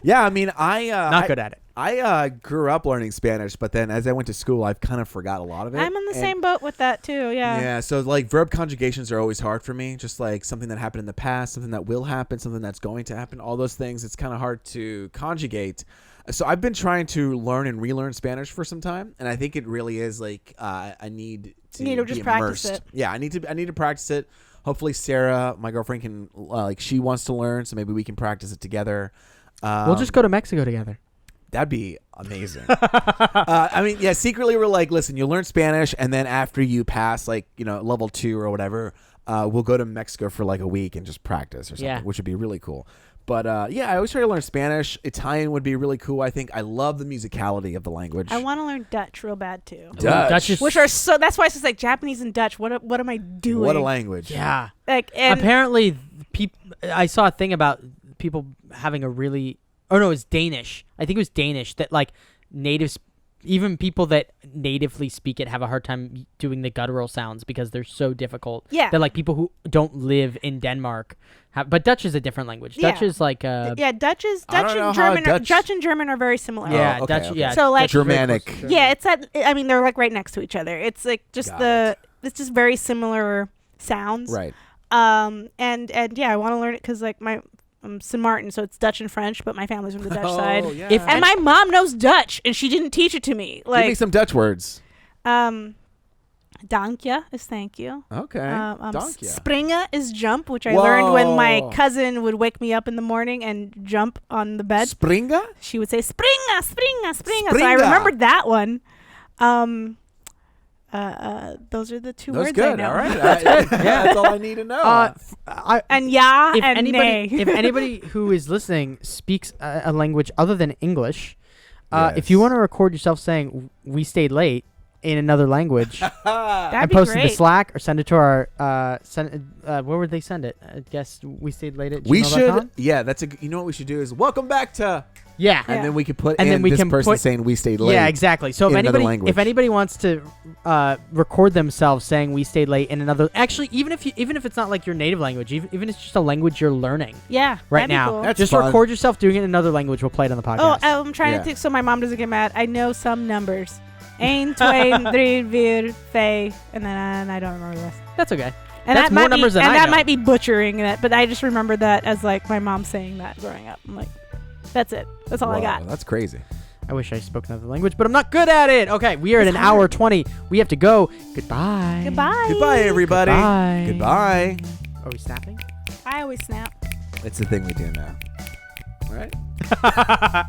Yeah, I mean, Not good at it. I grew up learning Spanish, but then as I went to school, I've kind of forgot a lot of it. I'm in the And- same boat with that too. Yeah. Yeah, so like verb conjugations are always hard for me. Just like something that happened in the past, something that will happen, something that's going to happen. All those things, it's kind of hard to conjugate. So I've been trying to learn and relearn Spanish for some time, and I think it really is like I need to You need to be just practice immersed. it. Yeah, I need to practice it. Hopefully, Sarah, my girlfriend, can like she wants to learn, so maybe we can practice it together. We'll just go to Mexico together. That'd be amazing. I mean, yeah, secretly we're like, listen, you'll learn Spanish, and then after you pass, like, level 2 or whatever, we'll go to Mexico for like a week and just practice or something, Yeah. which would be really cool. But yeah, I always try to learn Spanish. Italian would be really cool, I think. I love the musicality of the language. I want to learn Dutch real bad too. Dutch. is Which are so. That's why it's just like Japanese and Dutch. What am I doing? What a language. yeah. Like and Apparently, I saw a thing about people having a really. Oh no, it's Danish. I think it was Danish that like native even people that natively speak it have a hard time doing the guttural sounds because they're so difficult. Yeah. They're like people who don't live in Denmark. But Dutch is a different language. Yeah. Dutch is like Dutch I don't know and how German. Dutch- Dutch and German are very similar. yeah, okay, Dutch. okay. Yeah. So, like- Dutch is very Germanic. close to German. Yeah, I mean, they're like right next to each other. It's like just it's just very similar sounds. Right. And yeah, I want to learn it because like I'm St. Martin, so it's Dutch and French, but my family's from the Dutch side. Yeah. And my mom knows Dutch, and she didn't teach it to me. Give me Like, some Dutch words. Dankje is thank you. Okay. Dankje. Springa is jump, which I learned when my Whoa. cousin would wake me up in the morning and jump on the bed. Springa? She would say springa, springa, springa. So I Springa. remembered that one. Those are the two That's words good. I know. All right. Yeah, that's all I need to know. And yeah if and anybody, nay. if anybody who is listening speaks a language other than English, if Yes. you want to record yourself saying "we stayed late" in another language, That'd and be post it great. to Slack or send it to our where would they send it? I guess we stayed late at We gmail.com? should. Yeah, that's a. You know what we should do is welcome back to, Yeah. and then we could put And in then we this can person put- saying we stayed late. Yeah, exactly. So in another if language. anybody wants to record themselves saying "we stayed late" in another, actually, even if it's not like your native language, even if it's just a language you're learning Yeah, right that'd be now, cool. That's just fun. record yourself doing it in another language. We'll play it on the podcast. Oh, I'm trying Yeah. to think so my mom doesn't get mad. I know some numbers. 1, 2, 3, 4, 5, and then I don't remember the rest. That's okay. And That's that more might numbers be, than and I that know. might be butchering it, but I just remember that as like my mom saying that growing up. I'm like, that's it. That's all I Whoa, got. That's crazy. I wish I spoke another language, but I'm not good at it. Okay, we are at It's an hard. hour 20. We have to go. Goodbye. Goodbye. Goodbye, everybody. Goodbye. Goodbye. Are we snapping? I always snap. It's the thing we do now. All right.